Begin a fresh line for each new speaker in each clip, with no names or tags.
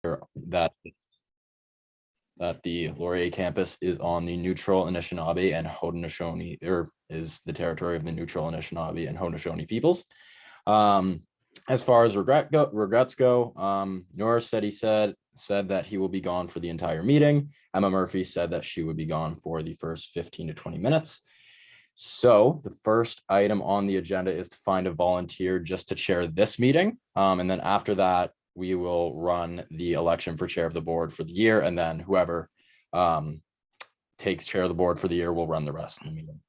that the Laurier campus is on the neutral Anishinaabe and Haudenosaunee, or is the territory of the neutral Anishinaabe and Haudenosaunee peoples. As far as regrets go, Norris said that he will be gone for the entire meeting. Emma Murphy said that she would be gone for the first 15 to 20 minutes. So the first item on the agenda is to find a volunteer just to chair this meeting. And then after that, we will run the election for chair of the board for the year. And then whoever takes chair of the board for the year will run the rest of the meeting.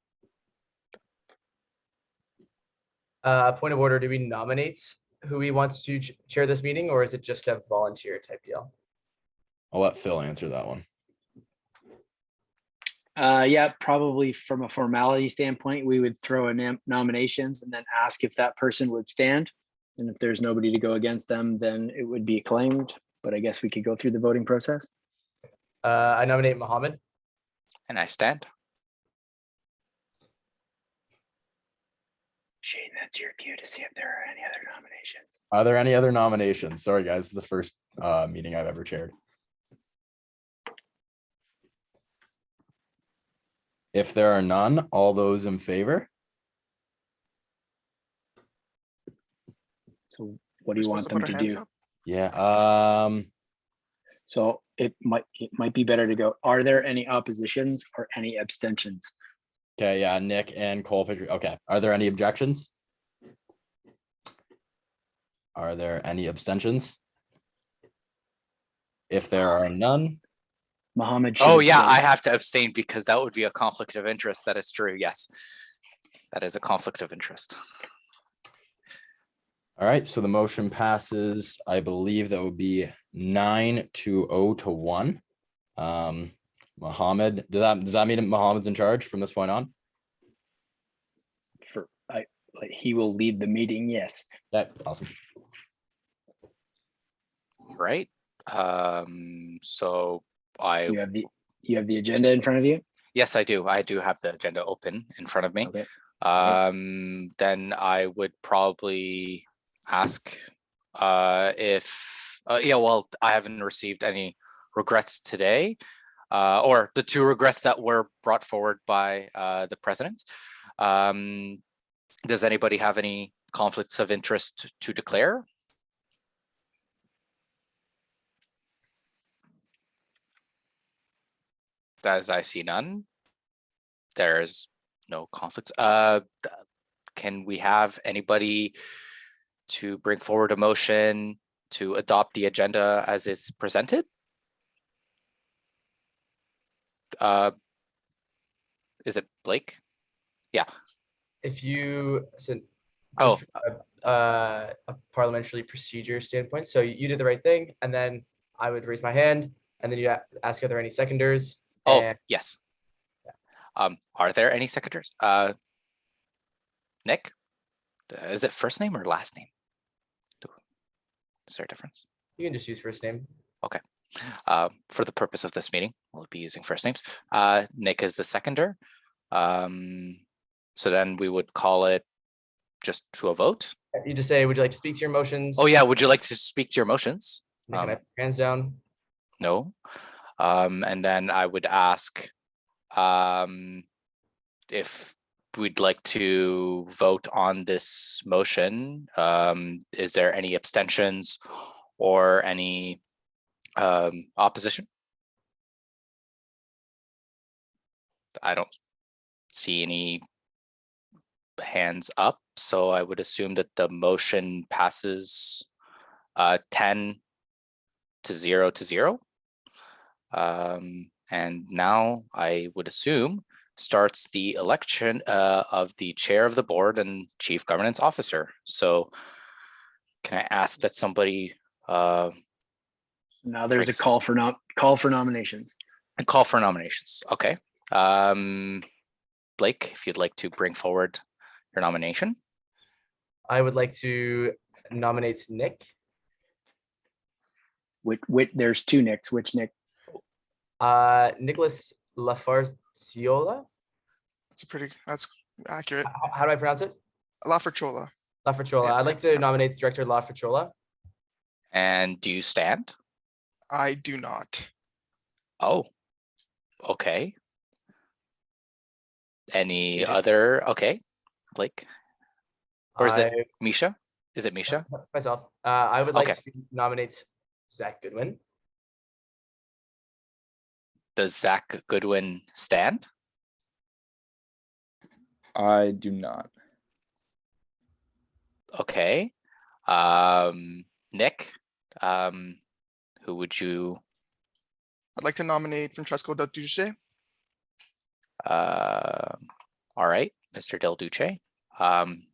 Point of order, do we nominate who we want to chair this meeting, or is it just a volunteer type deal?
I'll let Phil answer that one.
Yeah, probably from a formality standpoint, we would throw in nominations and then ask if that person would stand. And if there's nobody to go against them, then it would be acclaimed. But I guess we could go through the voting process.
I nominate Mohammed.
And I stand.
Shane, that's your cue to see if there are any other nominations.
Are there any other nominations? Sorry, guys, this is the first meeting I've ever chaired. If there are none, all those in favor?
So what do you want them to do?
Yeah.
So it might be better to go. Are there any oppositions or any abstentions?
Okay, yeah, Nick and Cole. Okay, are there any objections? Are there any abstentions? If there are none.
Mohammed.
Oh yeah, I have to abstain because that would be a conflict of interest. That is true. Yes, that is a conflict of interest.
All right, so the motion passes. I believe that would be 9-0 to 1. Mohammed, does that mean Mohammed's in charge from this point on?
He will lead the meeting. Yes.
Yeah, awesome.
Right. So
you have the agenda in front of you.
Yes, I do. I do have the agenda open in front of me.
Okay.
Then I would probably ask if well, I haven't received any regrets today, or the two regrets that were brought forward by the president. Does anybody have any conflicts of interest to declare? As I see none, there's no conflicts. Can we have anybody to bring forward a motion to adopt the agenda as it's presented? Is it Blake? Yeah.
If you a parliamentary procedure standpoint, so you did the right thing, and then I would raise my hand, and then you ask, are there any seconders?
Oh, yes. Yeah. Are there any seconders? Nick, is it first name or last name? Is there a difference?
You can just use first name.
Okay. For the purpose of this meeting, we'll be using first names. Nick is the seconder. So then we would call it just to a vote.
You just say, would you like to speak to your motions?
Oh yeah, would you like to speak to your motions?
Hands down.
No. And then I would ask if we'd like to vote on this motion. Is there any abstentions or any opposition? I don't see any hands up, so I would assume that the motion passes 10-0 to 0. And now I would assume starts the election of the chair of the board and chief governance officer. So can I ask that somebody
now there's a call for nominations.
And call for nominations. Okay. Blake, if you'd like to bring forward your nomination.
I would like to nominate Nick.
There's two Nicks. Which Nick?
Nicholas Lafarciola.
That's accurate.
How do I pronounce it?
Lafarciola.
Lafarciola.
Yeah.
I'd like to nominate Director Lafarciola.
And do you stand?
I do not.
Oh, okay. Any
Yeah.
other? Okay, Blake, or is it
I
Misha? Is it Misha?
myself. I would like
Okay.
to nominate Zach Goodwin.
Does Zach Goodwin stand?
I do not.
Okay. Nick, who would you?
I'd like to nominate Francesco Del Duce.
All right, Mr. Del Duce.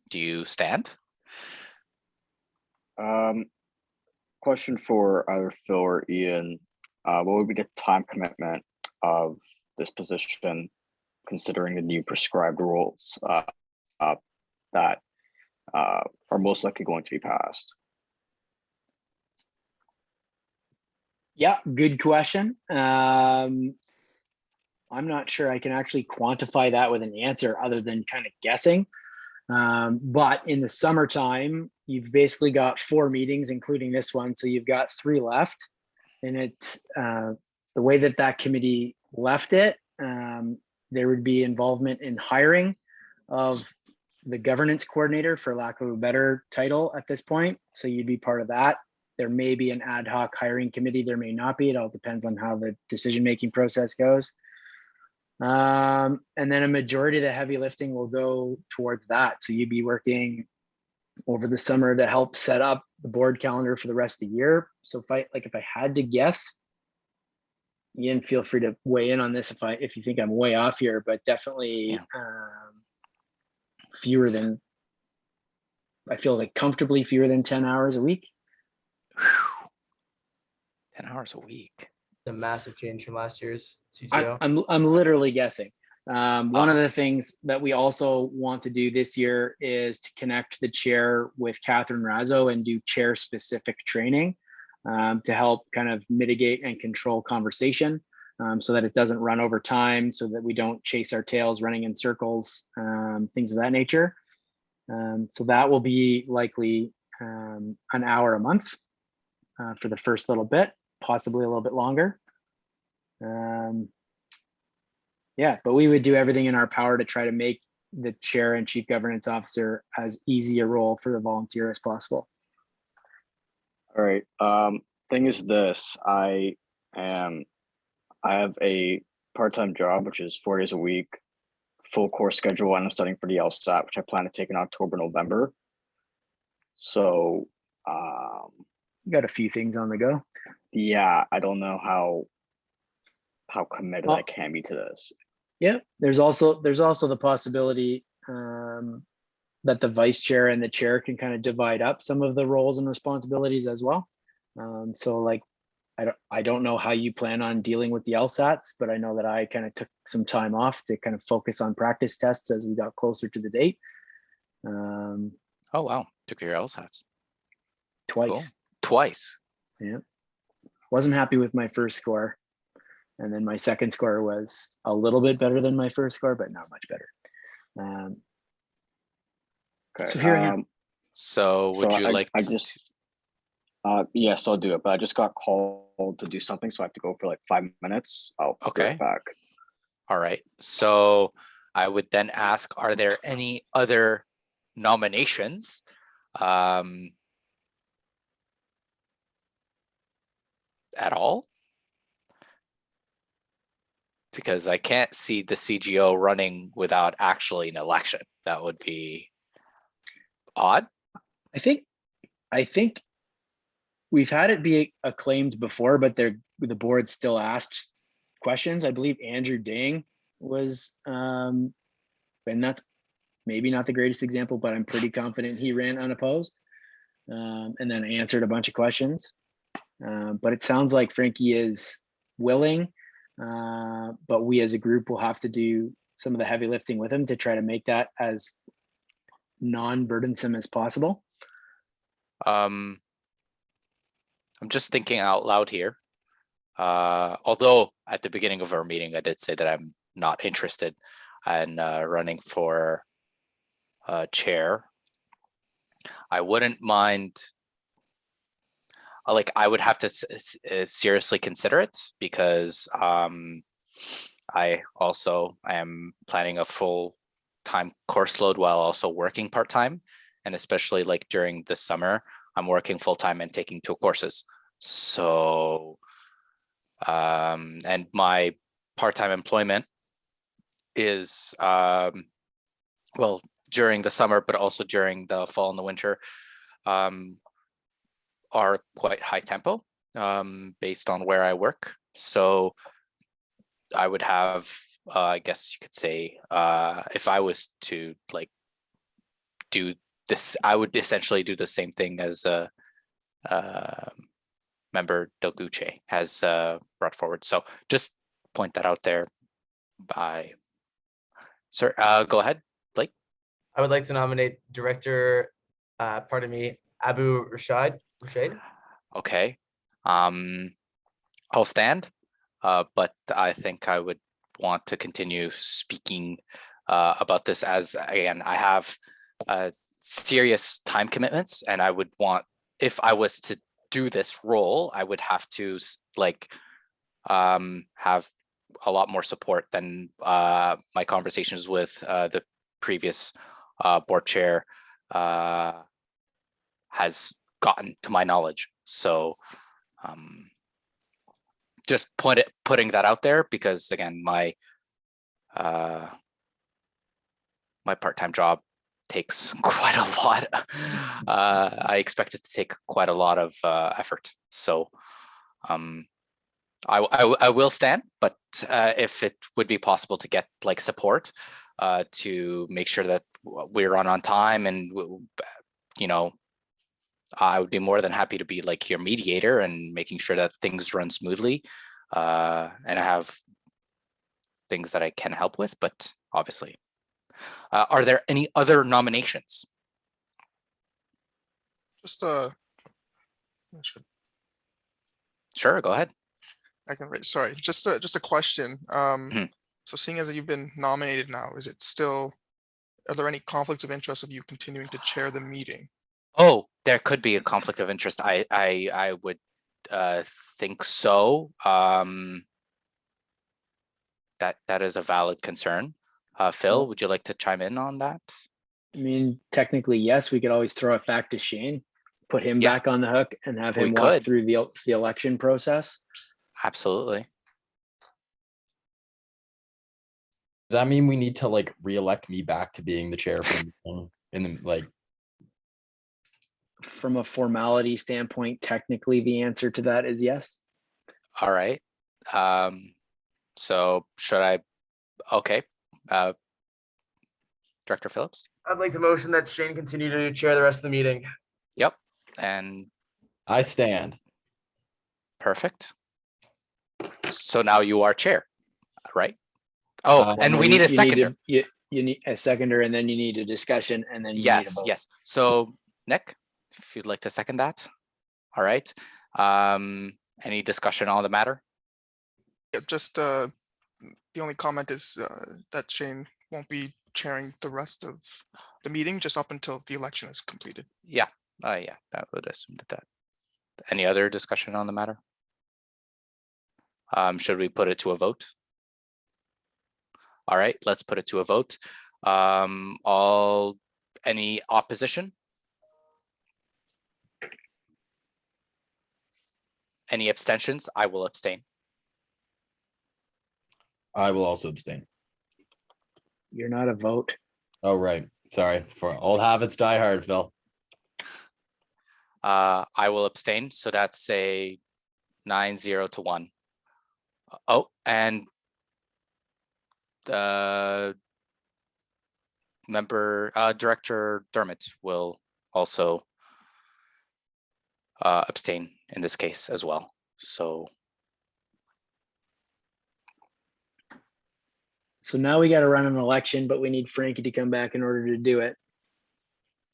Do you stand?
Question for either Phil or Ian. What would be the time commitment of this position, considering the new prescribed rules that are most likely going to be passed?
Yeah, good question. I'm not sure I can actually quantify that with an answer other than kind of guessing. But in the summertime, you've basically got 4 meetings, including this one. So you've got 3 left. And it's the way that that committee left it, there would be involvement in hiring of the governance coordinator, for lack of a better title at this point. So you'd be part of that. There may be an ad hoc hiring committee. There may not be. It all depends on how the decision-making process goes. And then a majority of the heavy lifting will go towards that. So you'd be working over the summer to help set up the board calendar for the rest of the year. So if I had to guess, Ian, feel free to weigh in on this if you think I'm way off here, but definitely fewer than, I feel like comfortably fewer than 10 hours a week.
10 hours a week.
A massive change from last year's CGO.
I'm literally guessing. One of the things that we also want to do this year is to connect the chair with Catherine Razzo and do chair specific training to help kind of mitigate and control conversation so that it doesn't run over time, so that we don't chase our tails running in circles, things of that nature. So that will be likely an hour a month for the first little bit, possibly a little bit longer. Yeah, but we would do everything in our power to try to make the chair and chief governance officer as easy a role for the volunteer as possible.
All right. Thing is this, I have a part-time job, which is 4 days a week, full course schedule, and I'm studying for the LSAT, which I plan to take in October, November. So
Got a few things on the go.
yeah, I don't know how committed I can be to this.
Yeah, there's also the possibility that the vice chair and the chair can kind of divide up some of the roles and responsibilities as well. So like, I don't know how you plan on dealing with the LSATs, but I know that I kind of took some time off to kind of focus on practice tests as we got closer to the date.
Oh wow, took your LSATs
Twice.
Cool. Twice.
Yeah, wasn't happy with my first score. And then my second score was a little bit better than my first score, but not much better.
Okay.
So here I am.
So would you like
I
to?
just yes, I'll do it, but I just got called to do something, so I have to go for like 5 minutes. I'll be
Okay.
right back.
All right. So I would then ask, are there any other nominations? At all? Because I can't see the CGO running without actually an election. That would be odd.
I think we've had it be acclaimed before, but the board still asked questions. I believe Andrew Dang was, and that's maybe not the greatest example, but I'm pretty confident he ran unopposed and then answered a bunch of questions. But it sounds like Frankie is willing, but we as a group will have to do some of the heavy lifting with him to try to make that as non-burdensome as possible.
I'm just thinking out loud here. Although at the beginning of our meeting, I did say that I'm not interested in running for chair. I wouldn't mind like I would have to seriously consider it because I also am planning a full-time course load while also working part-time, and especially like during the summer, I'm working full-time and taking 2 courses. So, and my part-time employment is well, during the summer, but also during the fall and the winter, are quite high tempo based on where I work. So I would have, I guess you could say, if I was to like do this, I would essentially do the same thing as member Delguche has brought forward. So just point that out there. By sir, go ahead, Blake.
I would like to nominate Director, pardon me, Abu Rashid.
Okay. I'll stand, but I think I would want to continue speaking about this as, again, I have serious time commitments, and I would want, if I was to do this role, I would have to like have a lot more support than my conversations with the previous board chair has gotten to my knowledge. So just putting that out there, because again, my my part-time job takes quite a lot. I expect it to take quite a lot of effort. So I will stand, but if it would be possible to get like support to make sure that we're on time, and you know, I would be more than happy to be like your mediator and making sure that things run smoothly, and I have things that I can help with. But obviously, are there any other nominations?
Just
Sure, go ahead.
I can write. Sorry, just a question.
Mhm.
So seeing as you've been nominated now, is it still? Are there any conflicts of interest of you continuing to chair the meeting?
Oh, there could be a conflict of interest. I would think so. That is a valid concern. Phil, would you like to chime in on that?
I mean, technically, yes, we could always throw it back to Shane, put him
Yeah.
back on the hook and have
We
him walk
could.
through the election process.
Absolutely.
Does that mean we need to like re-elect me back to being the chair in the like?
From a formality standpoint, technically, the answer to that is yes.
All right. So should I? Okay. Director Phillips.
I'd like to motion that Shane continue to chair the rest of the meeting.
Yep. And
I stand.
perfect. So now you are chair, right? Oh, and
No,
we need a seconder.
You need a seconder, and then you need a discussion, and then you need a
Yes,
vote.
yes. So Nick, if you'd like to second that. All right. Any discussion on the matter?
Yeah, just the only comment is that Shane won't be chairing the rest of the meeting just up until the election is completed.
Yeah. Yeah, that would assume that. Any other discussion on the matter? Should we put it to a vote? All right, let's put it to a vote. Any opposition? Any abstentions? I will abstain.
I will also abstain.
You're not a vote.
Oh, right. Sorry. For old habits die hard, Phil.
I will abstain. So that's a 9-0 to 1. Oh, and member Director Dermott will also abstain in this case as well. So
now we got to run an election, but we need Frankie to come back in order to do it.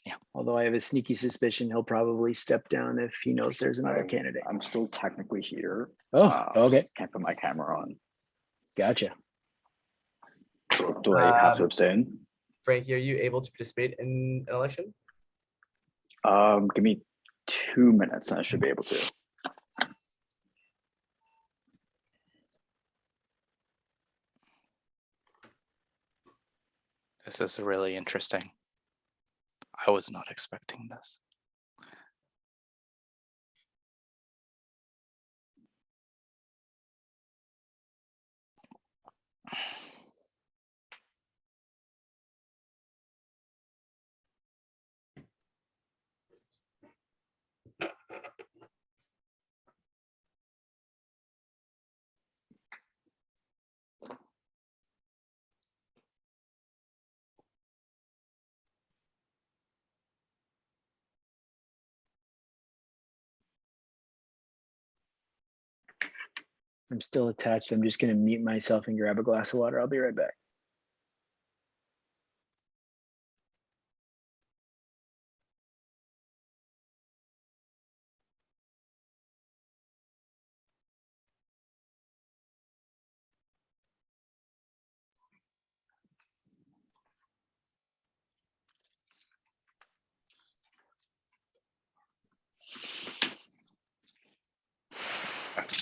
Yeah.
Although I have a sneaky suspicion he'll probably step down if he knows there's another candidate.
I'm still technically here.
Oh, okay.
Can't put my camera on.
Gotcha.
Do I have to abstain?
Frankie, are you able to participate in an election?
Give me 2 minutes and I should be able to.
This is really interesting. I was not expecting this.
I'm still attached. I'm just gonna mute myself and grab a glass of water. I'll be right back.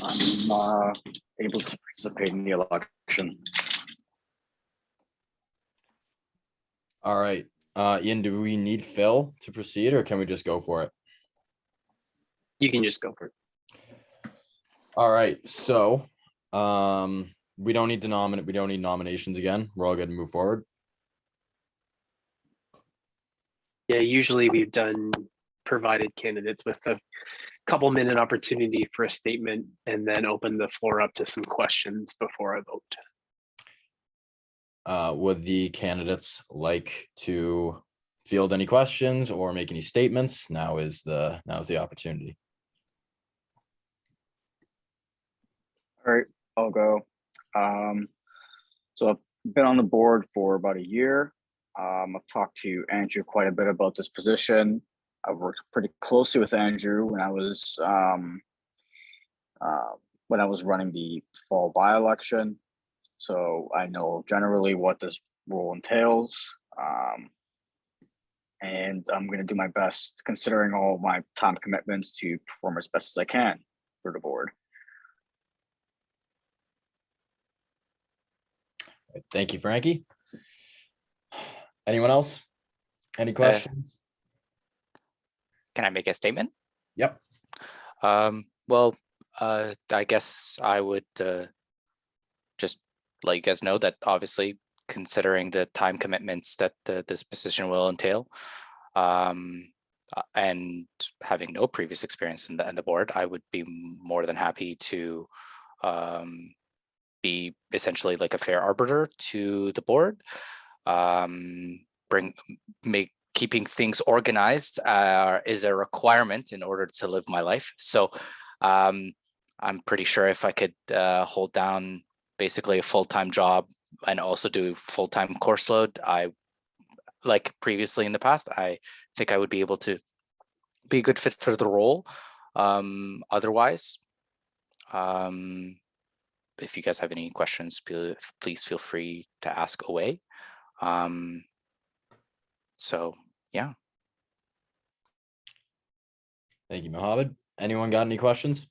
I'm able to participate in the election.
All right. Ian, do we need Phil to proceed or can we just go for it?
You can just go for it.
All right. So we don't need to nominate. We don't need nominations again. We're all good to move forward.
Yeah, usually we've done provided candidates with a couple minute opportunity for a statement and then open the floor up to some questions before a vote.
Would the candidates like to field any questions or make any statements? Now is the opportunity.
All right, I'll go. So I've been on the board for about a year. I've talked to Andrew quite a bit about this position. I've worked pretty closely with Andrew when I was running the fall by-election. So I know generally what this role entails. And I'm going to do my best, considering all my time commitments, to perform as best as I can for the board.
Thank you, Frankie. Anyone else? Any questions?
Can I make a statement?
Yep.
Well, I guess I would just let you guys know that obviously, considering the time commitments that this position will entail, and having no previous experience in the board, I would be more than happy to be essentially like a fair arbiter to the board. Keeping things organized is a requirement in order to live my life. So I'm pretty sure if I could hold down basically a full-time job and also do full-time course load, like previously in the past, I think I would be able to be a good fit for the role. Otherwise, if you guys have any questions, please feel free to ask away. So yeah.
Thank you, Mohammed. Anyone got any questions?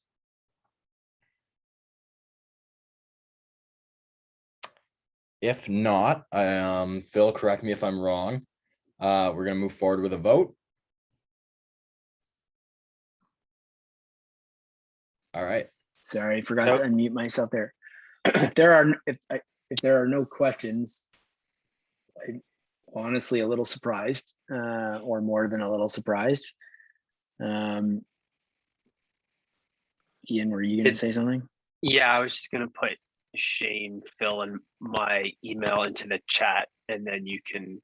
If not, Phil, correct me if I'm wrong. We're going to move forward with a vote. All right.
Sorry, I forgot to unmute myself there. If there are no questions, I'm honestly a little surprised, or more than a little surprised. Ian, were you going to say something?
Yeah, I was just going to put Shane, Phil, and my email into the chat, and then you can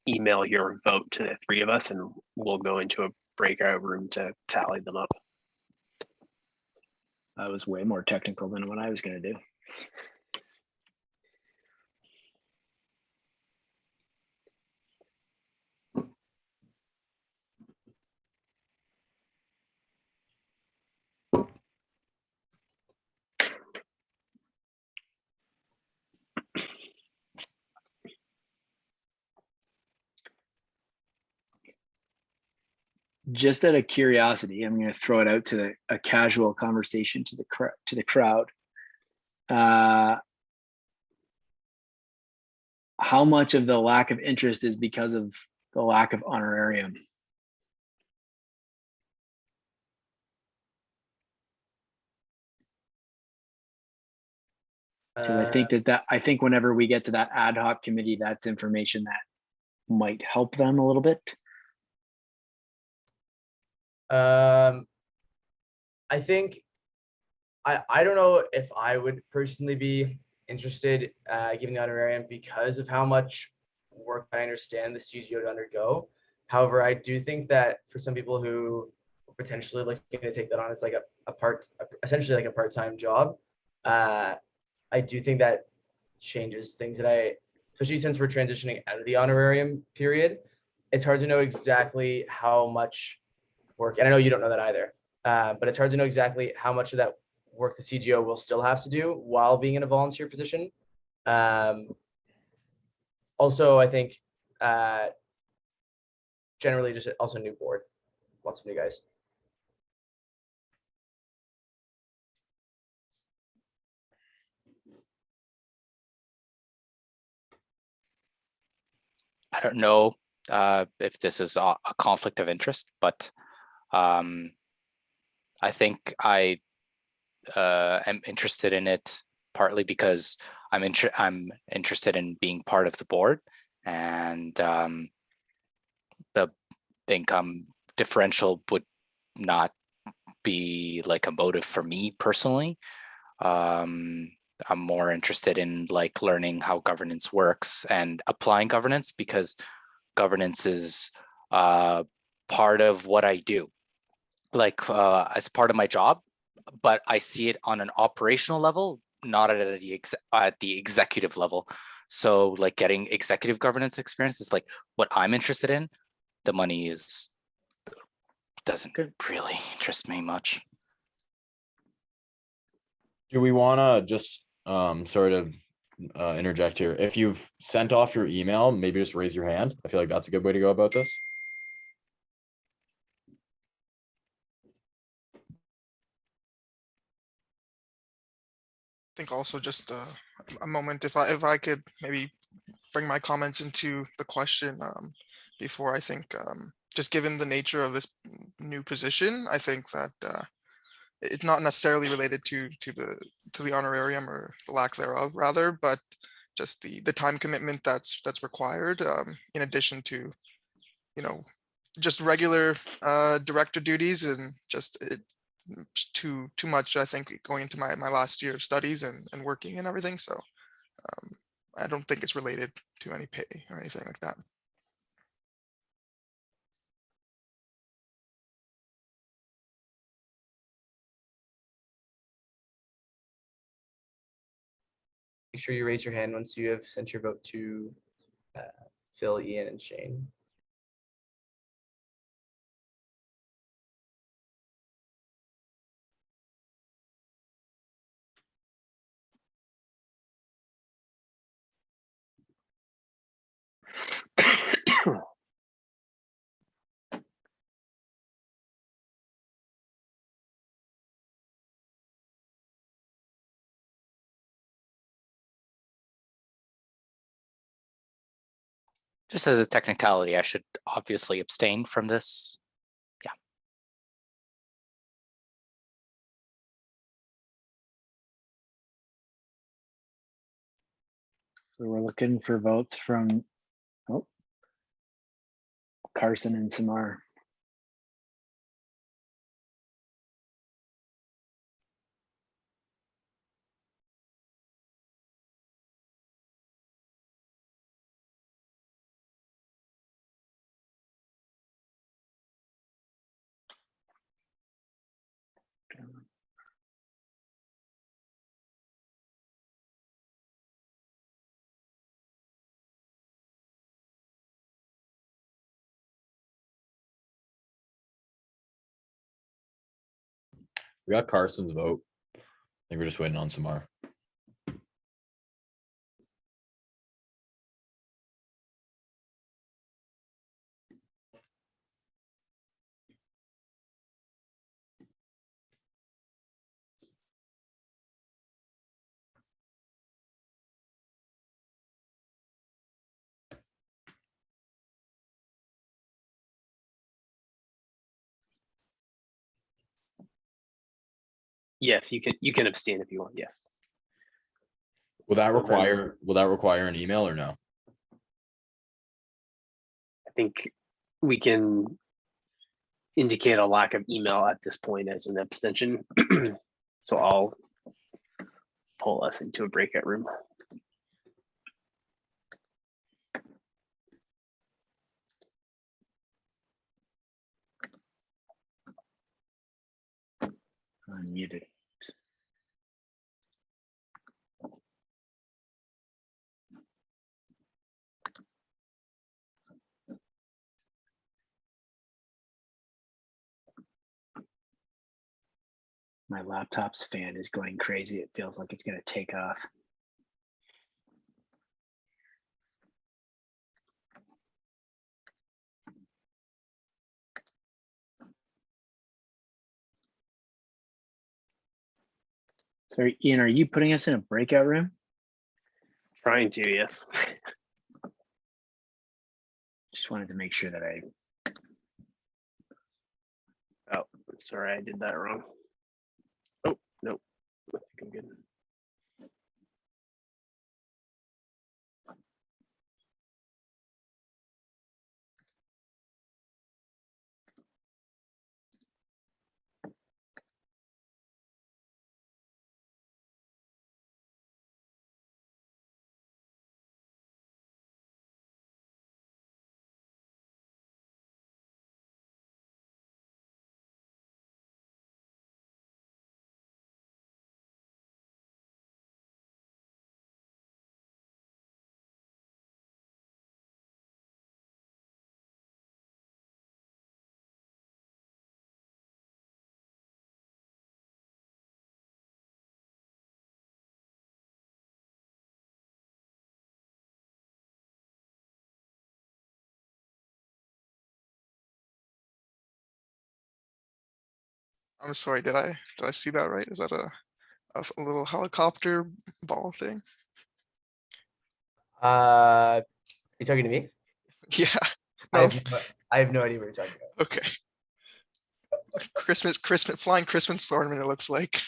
email your vote to the three of us, and we'll go into a breakout room to tally them up.
That was way more technical than what I was going to do. Just out of curiosity, I'm going to throw it out to a casual conversation to the crowd. how much of the lack of interest is because of the lack of honorarium? Because I think whenever we get to that ad hoc committee, that's information that might help them a little bit.
I think I don't know if I would personally be interested giving the honorarium because of how much work I understand the CGO to undergo. However, I do think that for some people who are potentially looking to take that on as like essentially like a part-time job, I do think that changes things that especially since we're transitioning out of the honorarium period, it's hard to know exactly how much work, and I know you don't know that either, but it's hard to know exactly how much of that work the CGO will still have to do while being in a volunteer position. Also, I think generally just also new board, lots of new guys.
I don't know if this is a conflict of interest, but I think I am interested in it partly because I'm interested in being part of the board, and the income differential would not be like a motive for me personally. I'm more interested in like learning how governance works and applying governance, because governance is part of what I do, like as part of my job, but I see it on an operational level, not at the executive level. So like getting executive governance experience is like what I'm interested in. The money doesn't really interest me much.
Do we want to just sort of interject here? If you've sent off your email, maybe just raise your hand. I feel like that's a good way to go about this.
I think also just a moment, if I could maybe bring my comments into the question before. I think just given the nature of this new position, I think that it's not necessarily related to the honorarium or the lack thereof, rather, but just the time commitment that's required in addition to, you know, just regular director duties, and just too much, I think, going into my last year of studies and working and everything. So I don't think it's related to any pay or anything like that.
Make sure you raise your hand once you have sent your vote to Phil, Ian, and Shane.
Just as a technicality, I should obviously abstain from this. Yeah.
So we're looking for votes from Carson and Samar.
We got Carson's vote. I think we're just waiting on Samar.
Yes, you can abstain if you want. Yes.
Will that
So then-
require an email or no?
I think we can indicate a lack of email at this point as an abstention. So I'll pull us into a breakout room.
Unmuted. My laptop's fan is going crazy. It feels like it's going to take off. So Ian, are you putting us in a breakout room?
Trying to, yes.
Just wanted to make sure that I
Oh, sorry, I did that wrong. Oh, nope. I think I'm good.
I'm sorry, did I see that right? Is that a little helicopter ball thing?
You talking to me?
Yeah.
I
No.
have no idea what you're talking about.
Okay. Flying Christmas ornament, it looks like.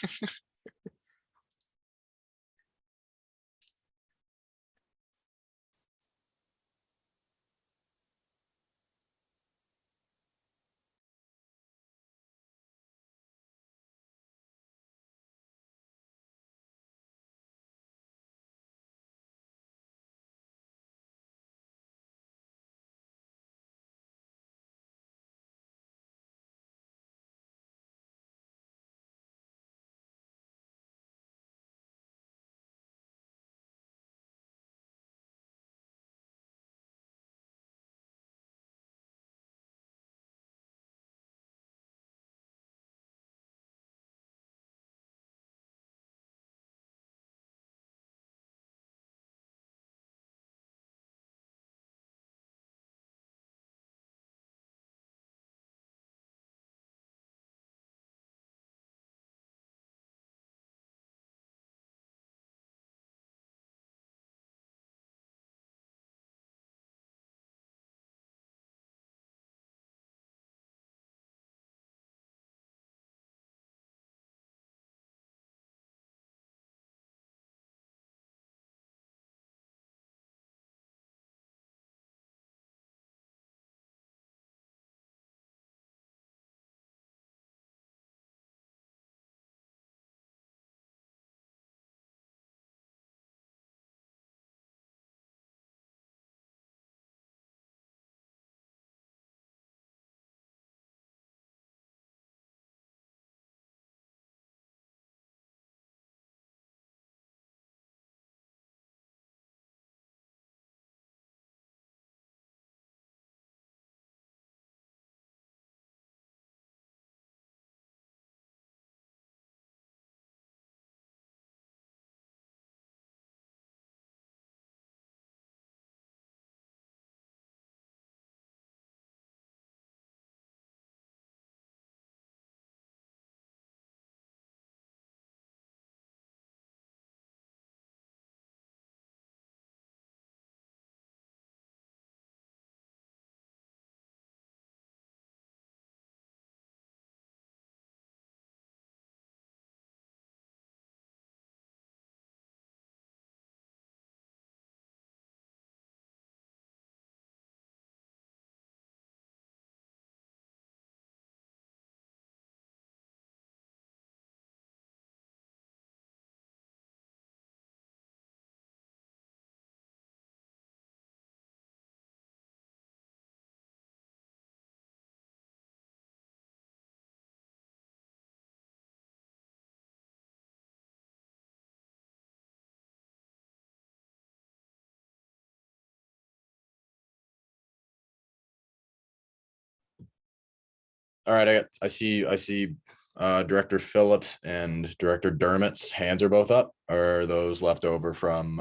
All right, I see Director Phillips and Director Dermott's hands are both up. Or are those left over from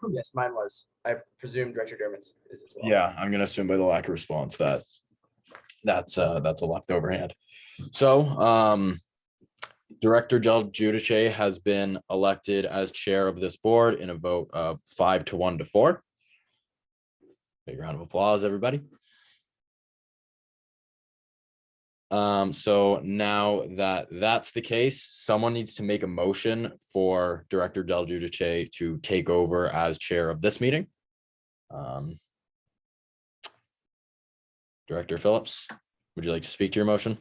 Yes, mine was. I presume Director Dermott's is as well.
Yeah, I'm gonna assume by the lack of response that that's a leftover hand. So Director Del Giudice has been elected as chair of this board in a vote of 5 to 1 to 4. Big round of applause, everybody. So now that that's the case, someone needs to make a motion for Director Del Giudice to take over as chair of this meeting. Director Phillips, would you like to speak to your motion?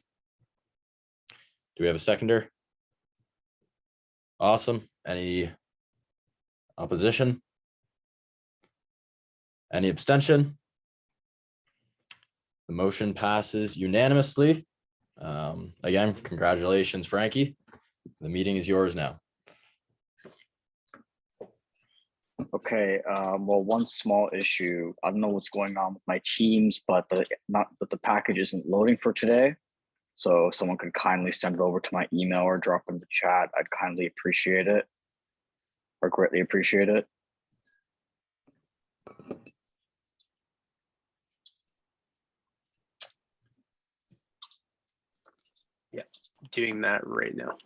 Do we have a seconder? Awesome. Any opposition? Any abstention? The motion passes unanimously. Again, congratulations, Frankie. The meeting is yours now.
Okay, well, one small issue. I don't know what's going on with my Teams, but the package isn't loading for today. So if someone could kindly send it over to my email or drop in the chat, I'd kindly appreciate it, or greatly appreciate it.
Doing that right now.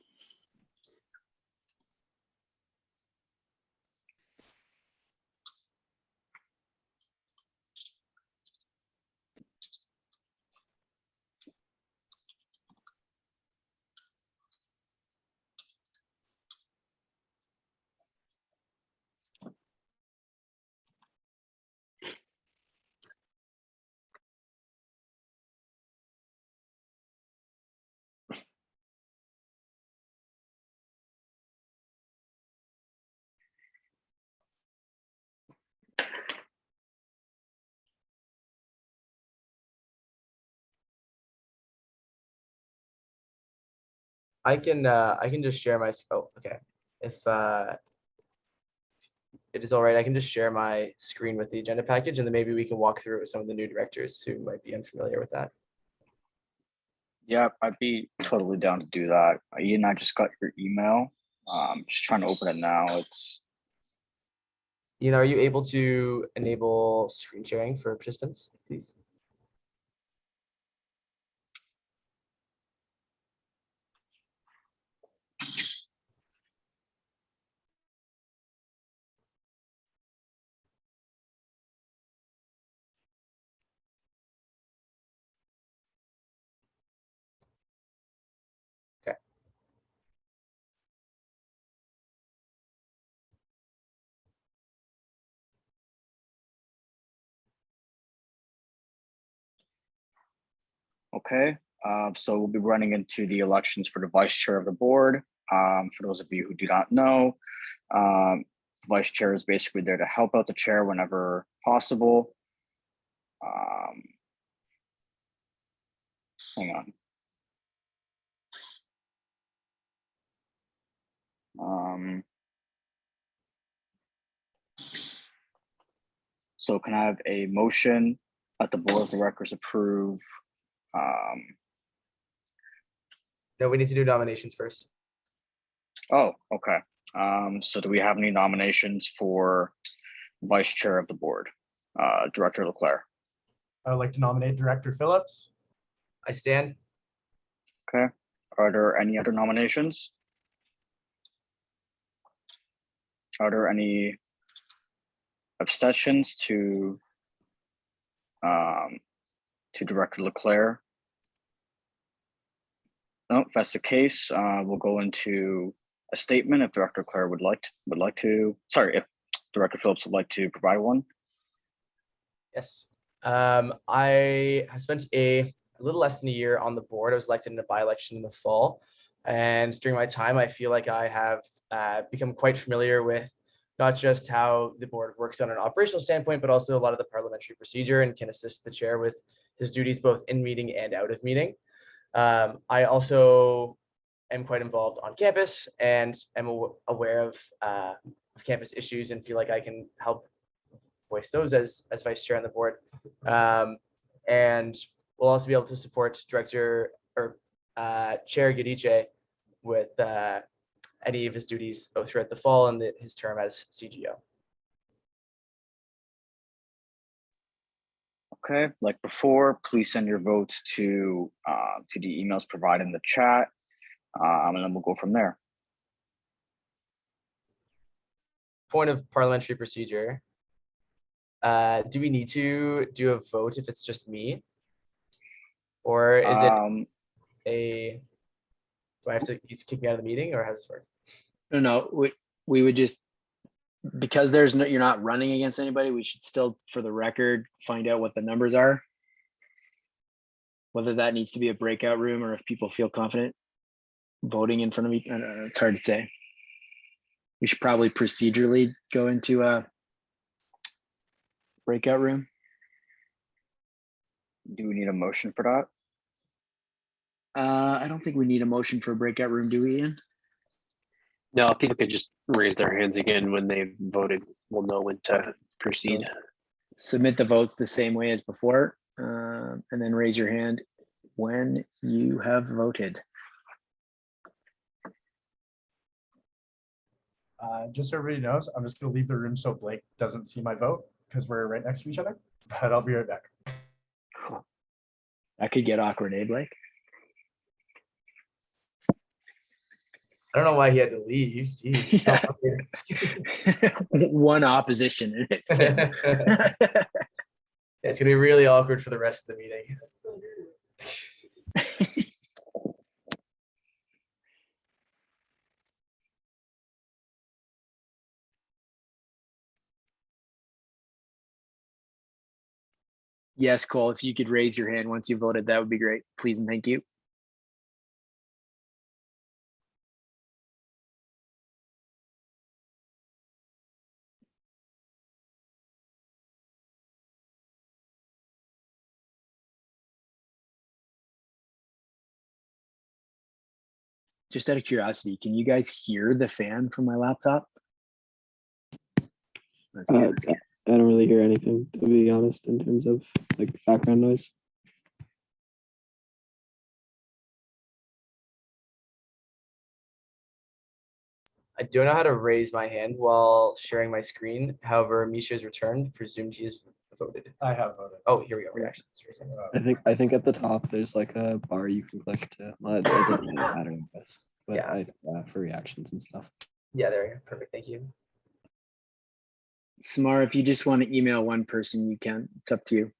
I can just share my, oh, okay. If it is all right, I can just share my screen with the agenda package, and then maybe we can walk through it with some of the new directors who might be unfamiliar with that.
Yeah, I'd be totally down to do that. Ian, I just got your email. Just trying to open it now. It's
Are you able to enable screen sharing for participants, please?
okay. So we'll be running into the elections for the vice chair of the board. For those of you who do not know, the vice chair is basically there to help out the chair whenever possible. Hang on. So can I have a motion that the board of directors approve?
No, we need to do nominations first.
Oh, okay. So do we have any nominations for vice chair of the board? Director Leclerc.
I would like to nominate Director Phillips.
I stand.
Okay. Are there any other nominations? Are there any abstentions to Director Leclerc? No, if that's the case, we'll go into a statement if Director Leclerc would like to. Sorry, if Director Phillips would like to provide one.
Yes. I have spent a little less than a year on the board. I was elected in a by-election in the fall. And during my time, I feel like I have become quite familiar with not just how the board works on an operational standpoint, but also a lot of the parliamentary procedure, and can assist the chair with his duties both in meeting and out of meeting. I also am quite involved on campus and am aware of campus issues, and feel like I can help voice those as vice chair on the board. And we'll also be able to support Director or Chair Gidice with any of his duties throughout the fall and his term as CGO.
Okay, like before, please send your votes to the emails provided in the chat, and then we'll go from there.
Point of parliamentary procedure. Do we need to do a vote if it's just me? Or is it do I have to kick me out of the meeting, or how does this work?
No, we would just, because you're not running against anybody, we should still, for the record, find out what the numbers are. Whether that needs to be a breakout room or if people feel confident voting in front of me, I don't know, it's hard to say. We should probably procedurally go into a breakout room.
Do we need a motion for that?
I don't think we need a motion for a breakout room, do we, Ian?
No, people could just raise their hands again when they've voted. We'll know when to proceed.
Submit the votes the same way as before, and then raise your hand when you have voted.
Just so everybody knows, I'm just going to leave the room so Blake doesn't see my vote because we're right next to each other, but I'll be right back.
That could get awkward, eh, Blake?
I don't know why he had to leave. Jeez.
One opposition and it's
It's gonna be really awkward for the rest of the meeting.
Yes, Cole, if you could raise your hand once you voted, that would be great. Please and thank you. Just out of curiosity, can you guys hear the fan from my laptop? That's good. That's good.
I don't really hear anything, to be honest, in terms of like background noise.
I don't know how to raise my hand while sharing my screen. However, Misha has returned. Presumed he has voted.
I have voted.
Oh, here we go. Reactions.
I think at the top there's like a bar you can click to. Well, it doesn't really matter, I guess, but
Yeah.
for reactions and stuff.
Yeah, there we go. Perfect. Thank you.
Samar, if you just want to email one person, you can. It's up to you.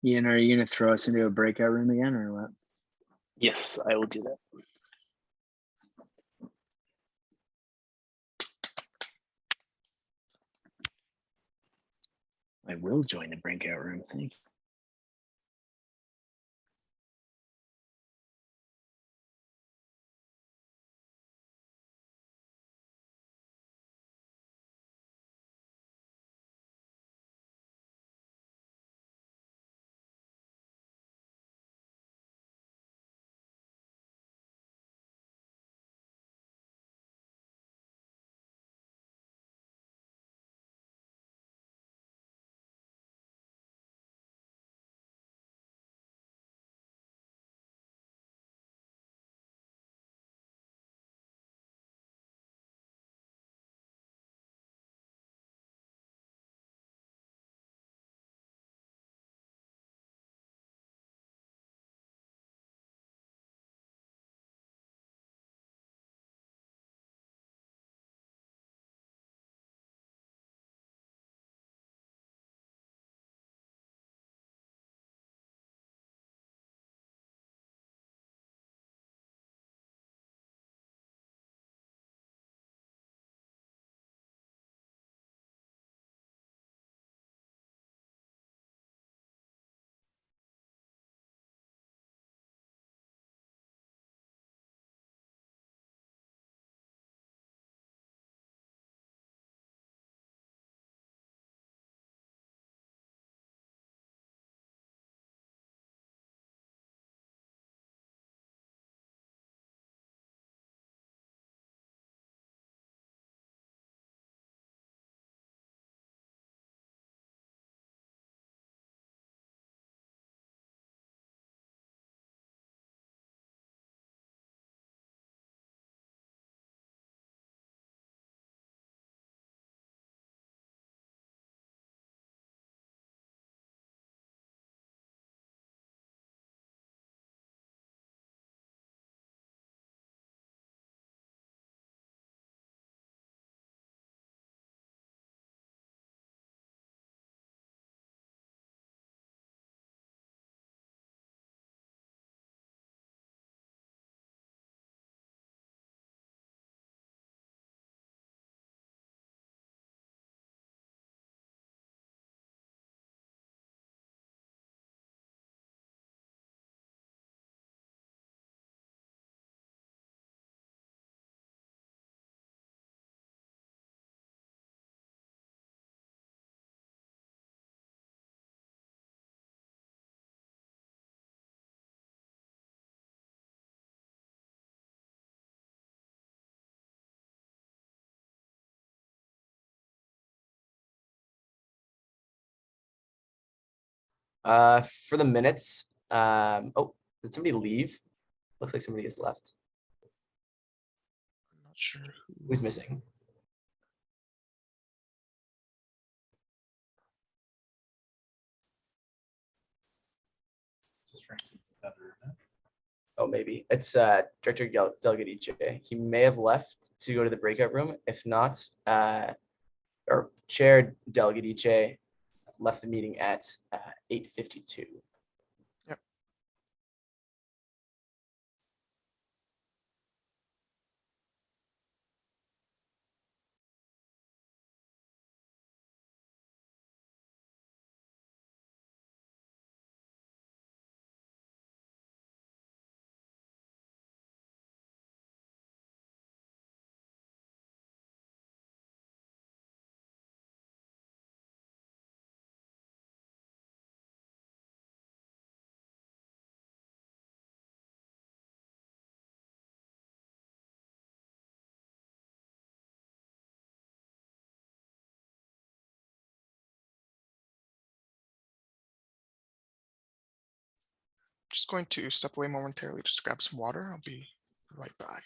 Ian, are you going to throw us into a breakout room again or what?
Yes, I will do that.
I will join the breakout room. Thank you.
For the minutes, oh, did somebody leave? Looks like somebody has left.
I'm not sure.
Who's missing?
Just trying to keep that room.
Oh, maybe it's Director Delegate EJ. He may have left to go to the breakout room. If not, or Chair Delegate EJ left the meeting at 8:52.
Yep. Just going to step away momentarily, just grab some water. I'll be right back.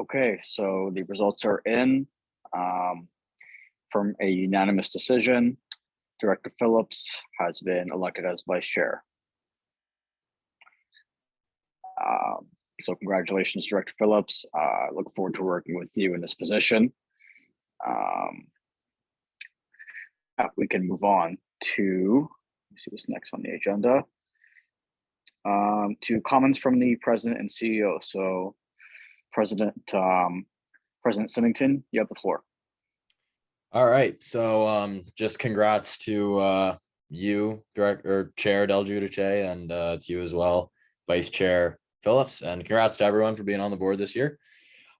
Okay, so the results are in. From a unanimous decision, Director Phillips has been elected as vice chair. So congratulations, Director Phillips. Look forward to working with you in this position. We can move on to, let's see what's next on the agenda. To comments from the president and CEO. So President Symington, you have the floor.
All right, so just congrats to you, Director Chair Del Giudice, and to you as well, Vice Chair Phillips, and congrats to everyone for being on the board this year.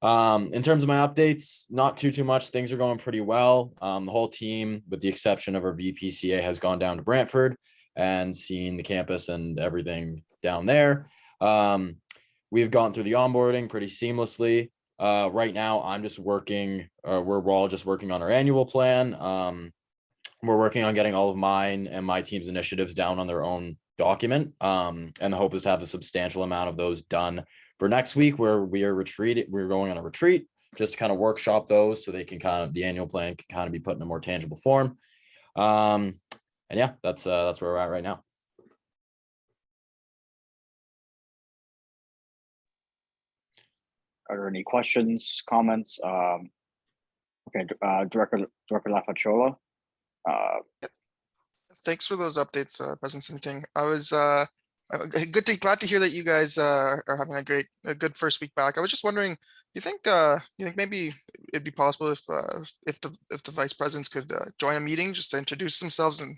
In terms of my updates, not too much. Things are going pretty well. The whole team, with the exception of our VPCA, has gone down to Brantford and seen the campus and everything down there. We've gone through the onboarding pretty seamlessly. Right now, I'm just working, we're all just working on our annual plan. We're working on getting all of mine and my team's initiatives down on their own document. And the hope is to have a substantial amount of those done for next week, where we're going on a retreat, just to kind of workshop those so they can the annual plan can kind of be put in a more tangible form. And yeah, that's where we're at right now.
Are there any questions, comments? Okay, Director Lafaciola.
Thanks for those updates, President Symington. I was glad to hear that you guys are having a good first week back. I was just wondering, do you think maybe it'd be possible if the vice presidents could join a meeting just to introduce themselves and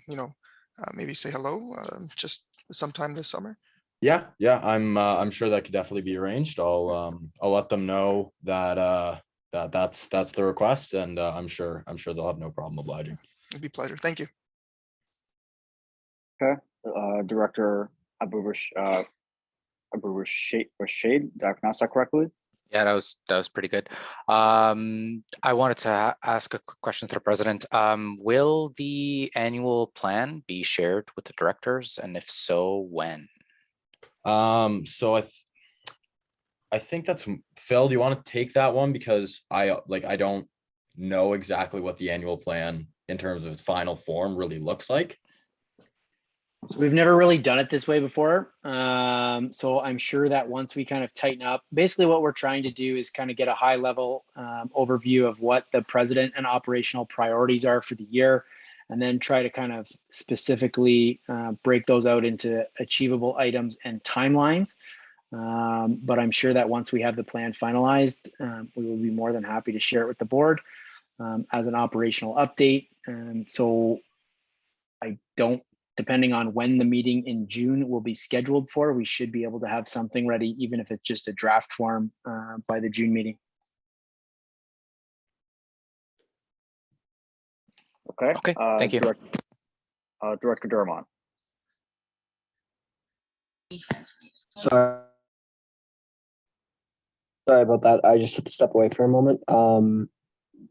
maybe say hello just sometime this summer?
Yeah, I'm sure that could definitely be arranged. I'll let them know that that's the request, and I'm sure they'll have no problem obliging.
It'd be a pleasure. Thank you.
Okay, Director Abu Rashid, did I pronounce that correctly?
Yeah, that was pretty good. I wanted to ask a quick question to the president. Will the annual plan be shared with the directors, and if so, when?
So I think that's Phil. Do you want to take that one? Because I don't know exactly what the annual plan in terms of its final form really looks like.
So we've never really done it this way before. So I'm sure that once we kind of tighten up, basically what we're trying to do is kind of get a high level overview of what the president and operational priorities are for the year, and then try to kind of specifically break those out into achievable items and timelines. But I'm sure that once we have the plan finalized, we will be more than happy to share it with the board as an operational update. So I don't, depending on when the meeting in June will be scheduled for, we should be able to have something ready, even if it's just a draft form by the June meeting.
Okay.
Okay, thank you.
Director Durmont.
Sorry. Sorry about that. I just had to step away for a moment.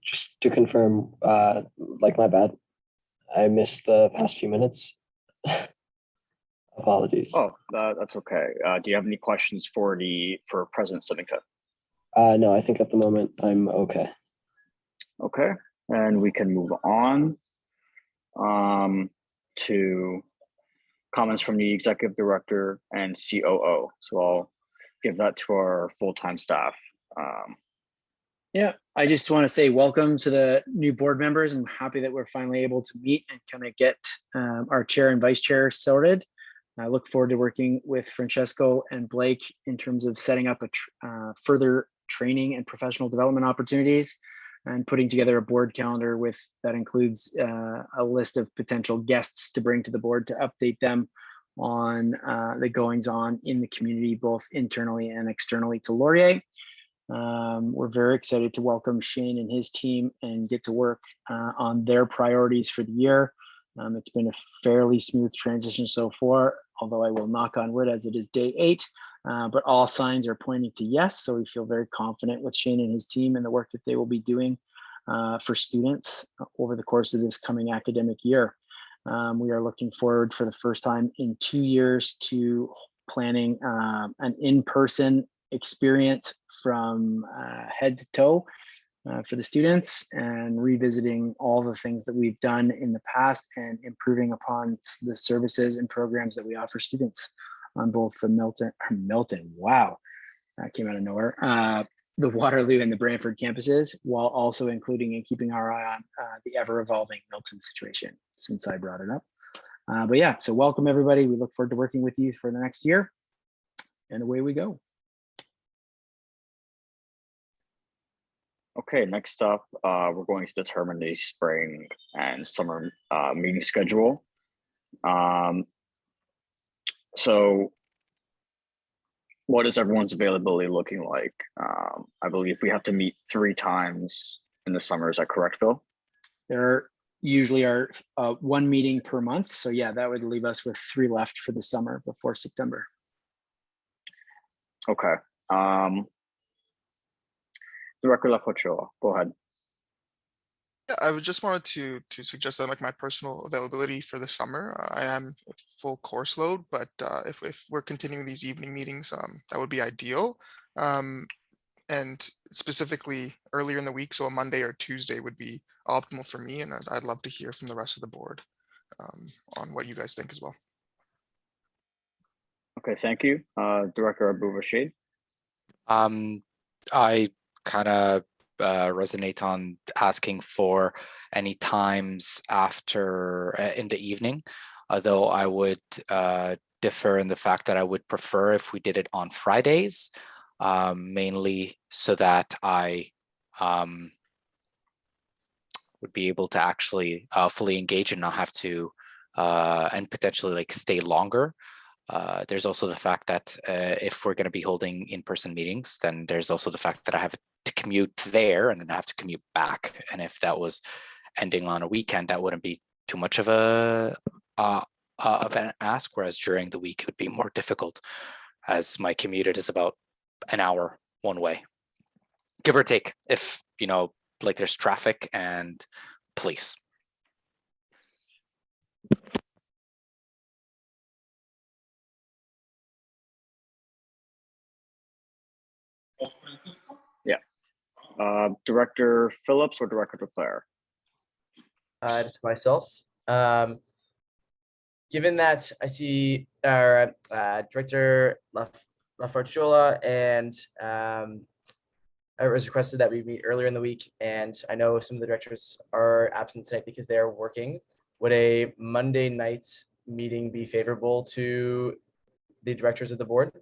Just to confirm, like my bad. I missed the past few minutes. Apologies.
Oh, that's okay. Do you have any questions for President Sivington?
No, I think at the moment I'm okay.
Okay, and we can move on to comments from the executive director and COO. So I'll give that to our full-time staff.
Yeah, I just want to say welcome to the new board members. I'm happy that we're finally able to meet and kind of get our chair and vice chair sorted. I look forward to working with Francesco and Blake in terms of setting up a further training and professional development opportunities, and putting together a board calendar that includes a list of potential guests to bring to the board to update them on the goings on in the community, both internally and externally to Laurier. We're very excited to welcome Shane and his team and get to work on their priorities for the year. It's been a fairly smooth transition so far, although I will knock on wood as it is day 8, but all signs are pointing to yes. So we feel very confident with Shane and his team and the work that they will be doing for students over the course of this coming academic year. We are looking forward for the first time in 2 years to planning an in-person experience from head to toe for the students, and revisiting all the things that we've done in the past and improving upon the services and programs that we offer students on both the Milton, wow, that came out of nowhere, the Waterloo and the Brantford campuses, while also including and keeping our eye on the ever-evolving Milton situation, since I brought it up. But yeah, so welcome everybody. We look forward to working with you for the next year, and away we go.
Okay, next up, we're going to determine the spring and summer meeting schedule. So what is everyone's availability looking like? I believe we have to meet 3 times in the summer. Is that correct, Phil?
There usually are 1 meeting per month. So yeah, that would leave us with 3 left for the summer before September.
Okay. Director Lafochoa, go ahead.
Yeah, I would just wanted to suggest that like my personal availability for the summer, I am at full course load, but if we're continuing these evening meetings, that would be ideal. And specifically earlier in the week, so a Monday or Tuesday would be optimal for me, and I'd love to hear from the rest of the board on what you guys think as well.
Okay, thank you. Director Abu-Rashid.
I kind of resonate on asking for any times after in the evening, although I would differ in the fact that I would prefer if we did it on Fridays, mainly so that I would be able to actually fully engage and not have to and potentially like stay longer. There's also the fact that if we're going to be holding in-person meetings, then there's also the fact that I have to commute there and then I have to commute back. And if that was ending on a weekend, that wouldn't be too much of an ask. Whereas during the week, it would be more difficult, as my commute is about an hour one way, give or take. If like there's traffic and police.
Director Phillips or Director Leclerc?
It's myself. Given that I see Director LaFortuna and it was requested that we meet earlier in the week, and I know some of the directors are absent tonight because they are working. Would a Monday night meeting be favorable to the directors of the board?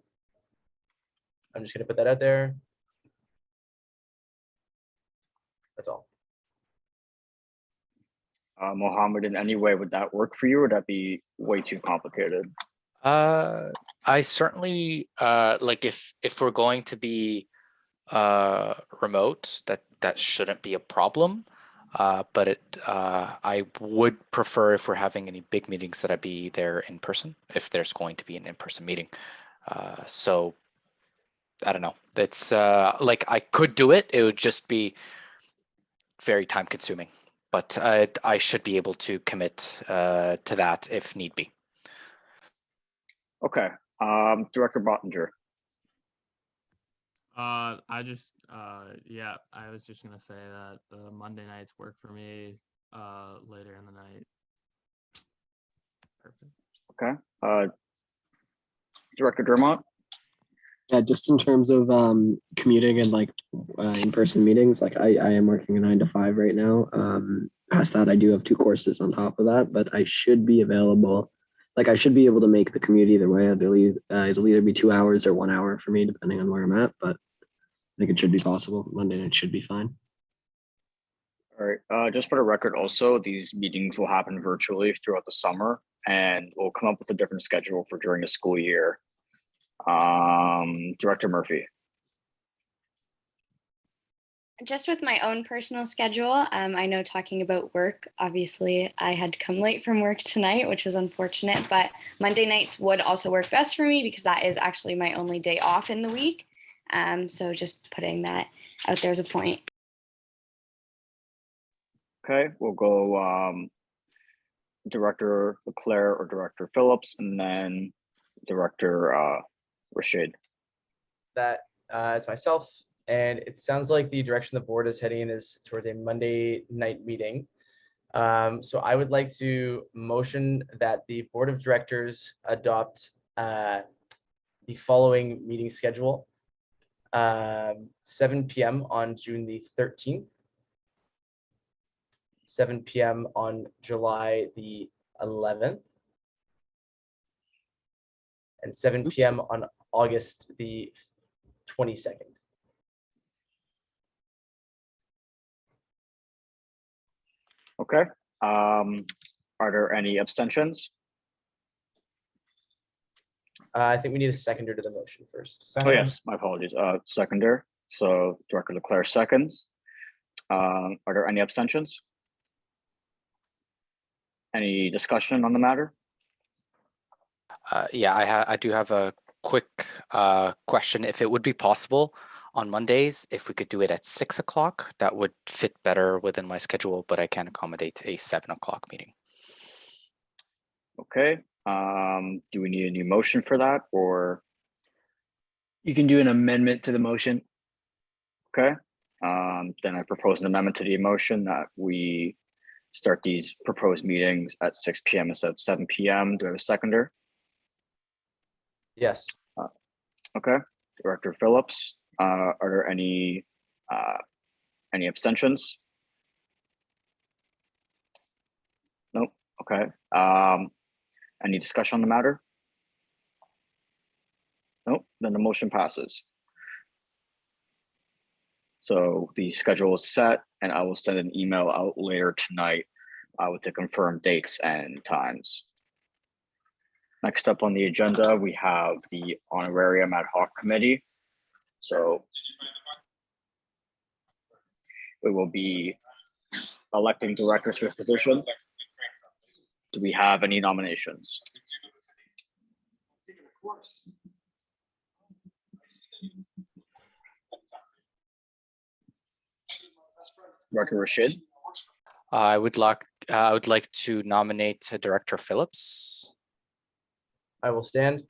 I'm just going to put that out there. That's all.
Mohammed, in any way, would that work for you, or would that be way too complicated?
I certainly like if we're going to be remote, that shouldn't be a problem. But I would prefer if we're having any big meetings that I be there in person, if there's going to be an in-person meeting. So I don't know. It's like I could do it. It would just be very time consuming, but I should be able to commit to that if need be.
Okay. Director Bottinger.
Yeah, I was just gonna say that the Monday nights work for me later in the night. Perfect.
Okay. Director Dermott.
Yeah, just in terms of commuting and like in-person meetings, like I am working a 9 to 5 right now. Past that, I do have 2 courses on top of that, but I should be available. Like I should be able to make the commute either way. I believe it'll either be 2 hours or 1 hour for me, depending on where I'm at. But I think it should be possible. Monday night should be fine.
All right. Just for the record, also, these meetings will happen virtually throughout the summer, and we'll come up with a different schedule for during the school year. Director Murphy.
Just with my own personal schedule, I know talking about work, obviously I had to come late from work tonight, which was unfortunate, but Monday nights would also work best for me because that is actually my only day off in the week. So just putting that out there as a point.
Okay, we'll go Director Leclerc or Director Phillips, and then Director Rashid.
That is myself. And it sounds like the direction the board is heading in is towards a Monday night meeting. So I would like to motion that the board of directors adopt the following meeting schedule. 7 p.m. on June the 13th, 7 p.m. on July the 11th, and 7 p.m. on August the 22nd.
Okay. Are there any abstentions?
I think we need a seconder to the motion first.
Oh, yes, my apologies. Seconder. So Director Leclerc seconds. Are there any abstentions? Any discussion on the matter?
Yeah, I do have a quick question. If it would be possible on Mondays, if we could do it at 6 o'clock, that would fit better within my schedule, but I can accommodate a 7 o'clock meeting.
Okay. Do we need a new motion for that, or?
You can do an amendment to the motion.
Okay. Then I propose an amendment to the motion that we start these proposed meetings at 6 p.m. instead of 7 p.m. Do I have a seconder?
Yes.
Okay. Director Phillips, are there any abstentions? Nope. Okay. Any discussion on the matter? Nope. Then the motion passes. So the schedule is set, and I will send an email out later tonight with the confirmed dates and times. Next up on the agenda, we have the Honorarium Ad Hoc Committee. So we will be electing directors for this position. Do we have any nominations? Director Rashid.
I would like to nominate Director Phillips.
I will stand.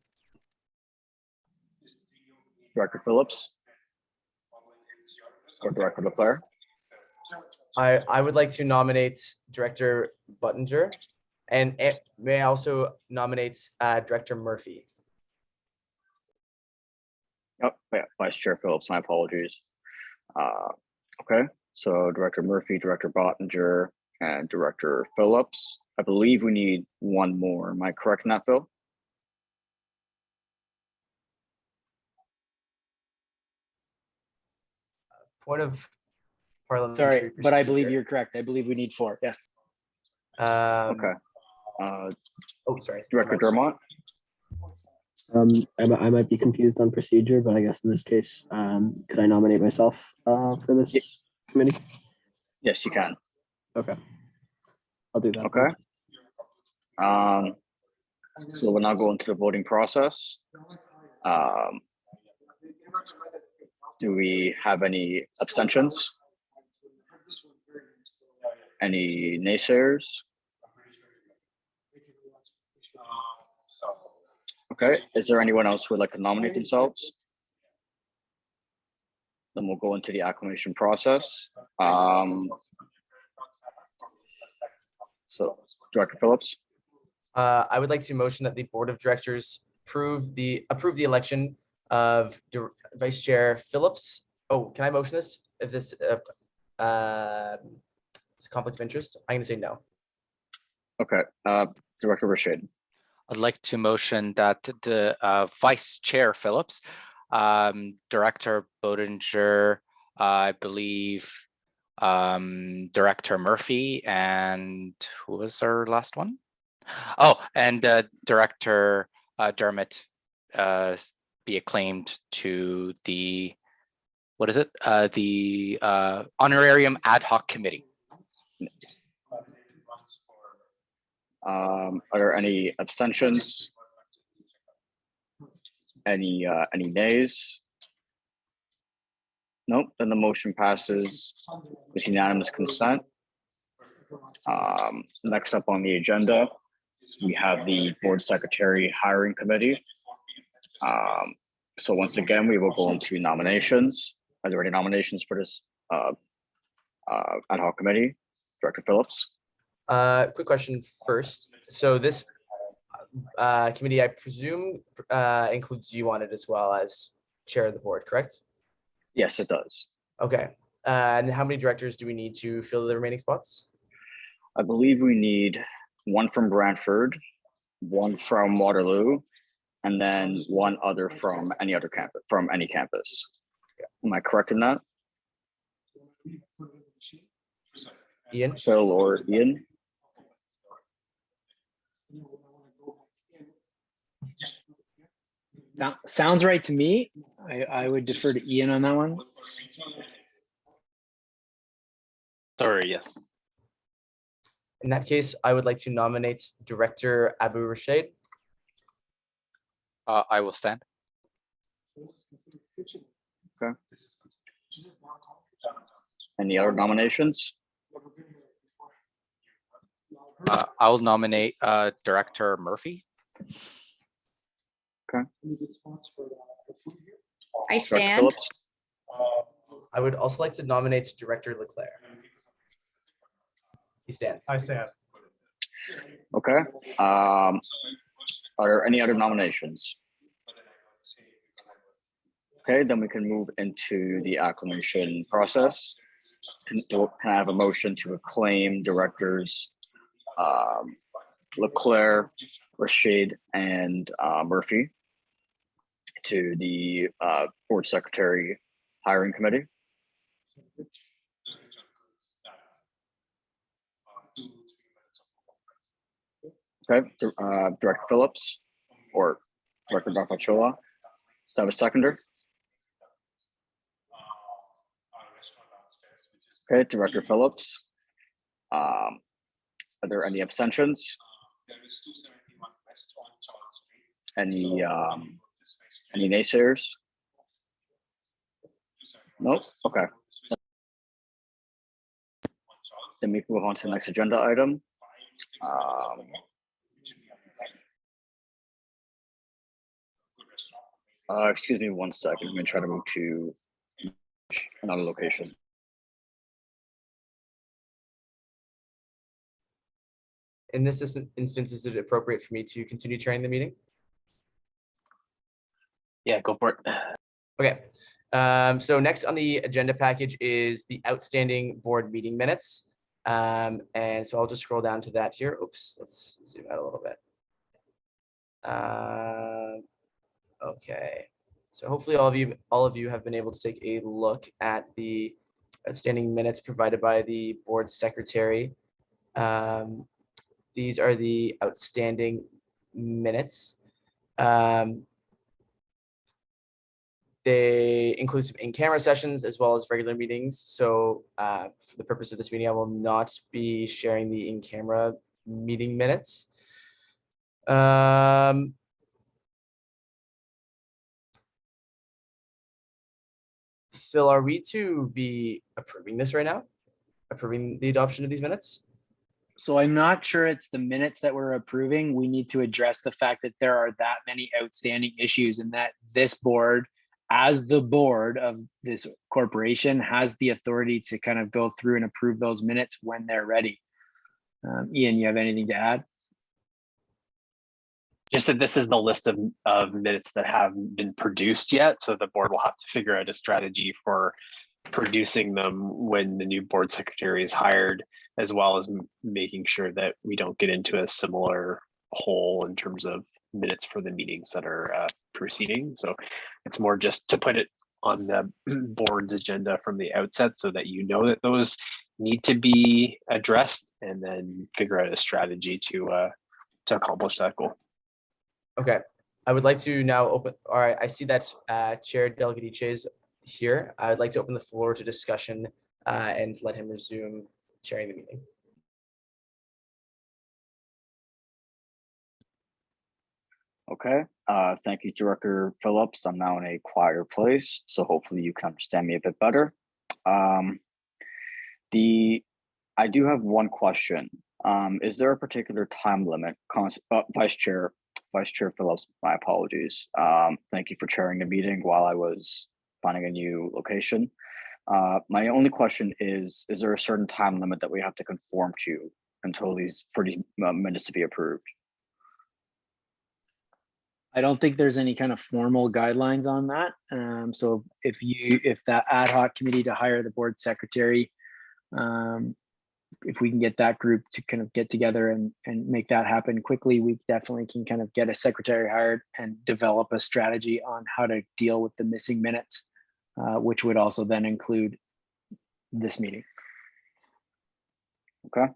Director Phillips. or Director Leclerc?
I would like to nominate Director Buttinger, and may I also nominate Director Murphy.
Oh, yeah, Vice Chair Phillips, my apologies. Okay, so Director Murphy, Director Bottinger, and Director Phillips. I believe we need one more. Am I correct in that, Phil?
Point of parliamentary.
Sorry, but I believe
procedure.
you're correct. I believe we need 4. Yes.
Okay.
Oh, sorry.
Director Dermott?
I might be confused on procedure, but I guess in this case, could I nominate myself for this committee?
Yes, you can.
Okay. I'll do that.
Okay. So we'll now go into the voting process. Do we have any abstentions? Any naysayers? Okay, is there anyone else who would like to nominate themselves? Then we'll go into the acclamation process. So Director Phillips?
I would like to motion that the Board of Directors approve the election of Vice Chair Phillips. Oh, can I motion this? If this it's a conflict of interest, I'm going to say no.
Okay, Director Rashid.
I'd like to motion that the Vice Chair Phillips, Director Bottinger, I believe Director Murphy, and who was our last one? Oh, and Director Dermott be acclaimed to the, what is it? The Honorarium Ad Hoc Committee.
Are there any abstentions? Any nays? Nope, then the motion passes with unanimous consent. Next up on the agenda, we have the Board Secretary Hiring Committee. So once again, we will go into nominations. Are there any nominations for this ad hoc committee? Director Phillips?
Quick question first. So this committee, I presume, includes you on it as well as chair of the board, correct?
Yes, it does.
Okay. And how many directors do we need to fill the remaining spots?
I believe we need one from Brantford, one from Waterloo, and then one other from any other campus, from any campus. Am I correct in that?
Ian?
Phil or Ian?
Sounds right to me. I would defer to Ian on that one.
Sorry, yes.
In that case, I would like to nominate Director Abu Rashid.
I will stand.
Okay. Any other nominations?
I will nominate Director Murphy.
Okay.
I
Director
stand.
Phillips?
I would also like to nominate Director Leclerc. He stands.
I stand.
Okay. Are there any other nominations? Okay, then we can move into the acclamation process. Can I have a motion to acclaim directors Leclerc, Rashid, and Murphy to the Board Secretary Hiring Committee? Okay, Director Phillips or Director Barfachola. Does that have a seconder? Okay, Director Phillips. Are there any abstentions? Any naysayers? Nope. Okay. Then we can move on to the next agenda item. Excuse me 1 second. I'm going to try to move to another location.
In this instance, is it appropriate for me to continue chairing the meeting?
Yeah, go for it.
Okay. So next on the agenda package is the outstanding board meeting minutes. And so I'll just scroll down to that here. Oops, let's zoom out a little bit. Okay. So hopefully all of you have been able to take a look at the outstanding minutes provided by the board secretary. These are the outstanding minutes. They include some in-camera sessions as well as regular meetings. So for the purpose of this meeting, I will not be sharing the in-camera meeting minutes. Phil, are we to be approving this right now? Approving the adoption of these minutes?
So I'm not sure it's the minutes that we're approving. We need to address the fact that there are that many outstanding issues and that this board, as the board of this corporation, has the authority to kind of go through and approve those minutes when they're ready. Ian, you have anything to add?
Just that this is the list of minutes that haven't been produced yet. So the board will have to figure out a strategy for producing them when the new board secretary is hired, as well as making sure that we don't get into a similar hole in terms of minutes for the meetings that are proceeding. So it's more just to put it on the board's agenda from the outset so that you know that those need to be addressed, and then figure out a strategy to accomplish that goal.
Okay, I would like to now open, all right, I see that Chair Delegates is here. I would like to open the floor to discussion and let him resume chairing the meeting.
Okay, thank you, Director Phillips. I'm now in a quieter place, so hopefully you can understand me a bit better. I do have one question. Is there a particular time limit? Vice Chair Phillips, my apologies. Thank you for chairing the meeting while I was finding a new location. My only question is there a certain time limit that we have to conform to until these minutes to be approved?
I don't think there's any kind of formal guidelines on that. So if that ad hoc committee to hire the board secretary, if we can get that group to kind of get together and make that happen quickly, we definitely can kind of get a secretary hired and develop a strategy on how to deal with the missing minutes, which would also then include this meeting.
Okay.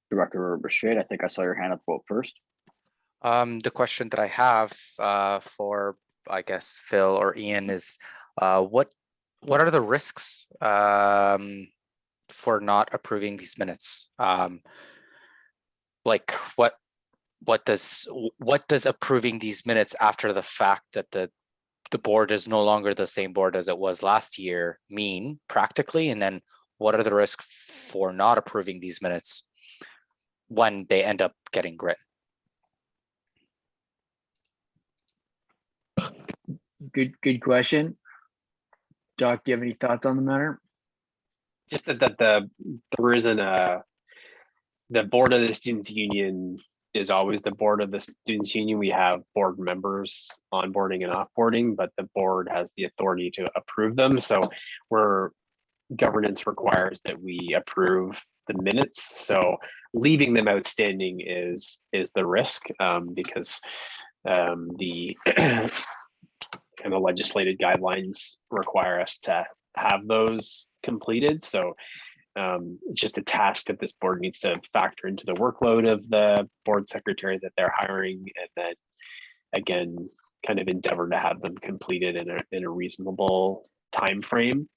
Director Rashid, I think I saw your hand up first.
The question that I have for, I guess, Phil or Ian is, what are the risks for not approving these minutes? Like what does approving these minutes after the fact that the board is no longer the same board as it was last year mean practically? And then what are the risks for not approving these minutes when they end up getting written?
Good question. Doc, do you have any thoughts on the matter?
Just that there isn't the board of the students union is always the board of the students union. We have board members onboarding and offboarding, but the board has the authority to approve them. So governance requires that we approve the minutes. So leaving them outstanding is the risk, because the kind of legislated guidelines require us to have those completed. So it's just a task that this board needs to factor into the workload of the board secretary that they're hiring, and then again, kind of endeavor to have them completed in a reasonable time frame.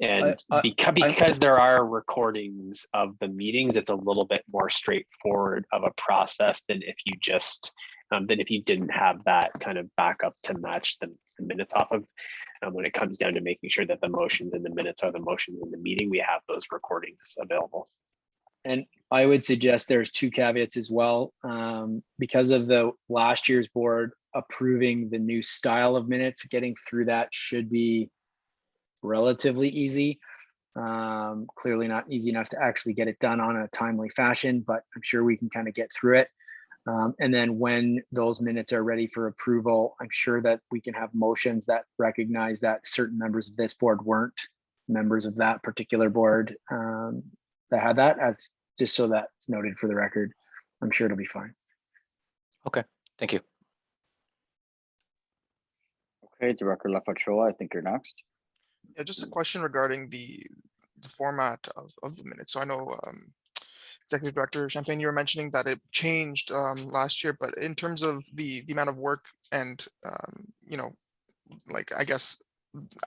Because there are recordings of the meetings, it's a little bit more straightforward of a process than if you just than if you didn't have that kind of backup to match the minutes off of. When it comes down to making sure that the motions in the minutes are the motions in the meeting, we have those recordings available.
And I would suggest there's two caveats as well. Because of the last year's board approving the new style of minutes, getting through that should be relatively easy. Clearly not easy enough to actually get it done on a timely fashion, but I'm sure we can kind of get through it. And then when those minutes are ready for approval, I'm sure that we can have motions that recognize that certain members of this board weren't members of that particular board that had that, as just so that it's noted for the record. I'm sure it'll be fine.
Okay, thank you.
Okay, Director Lafachola, I think you're next.
Yeah, just a question regarding the format of the minutes. So I know Executive Director Champagne, you were mentioning that it changed last year, but in terms of the amount of work and you know, like I guess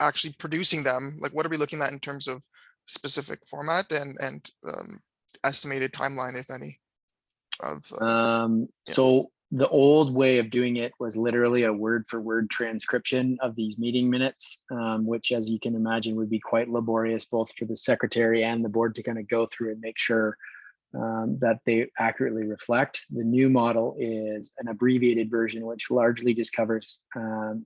actually producing them, like what are we looking at in terms of specific format and estimated timeline, if any? Of
So the old way of doing it was literally a word for word transcription of these meeting minutes, which, as you can imagine, would be quite laborious both for the secretary and the board to kind of go through and make sure that they accurately reflect. The new model is an abbreviated version, which largely just covers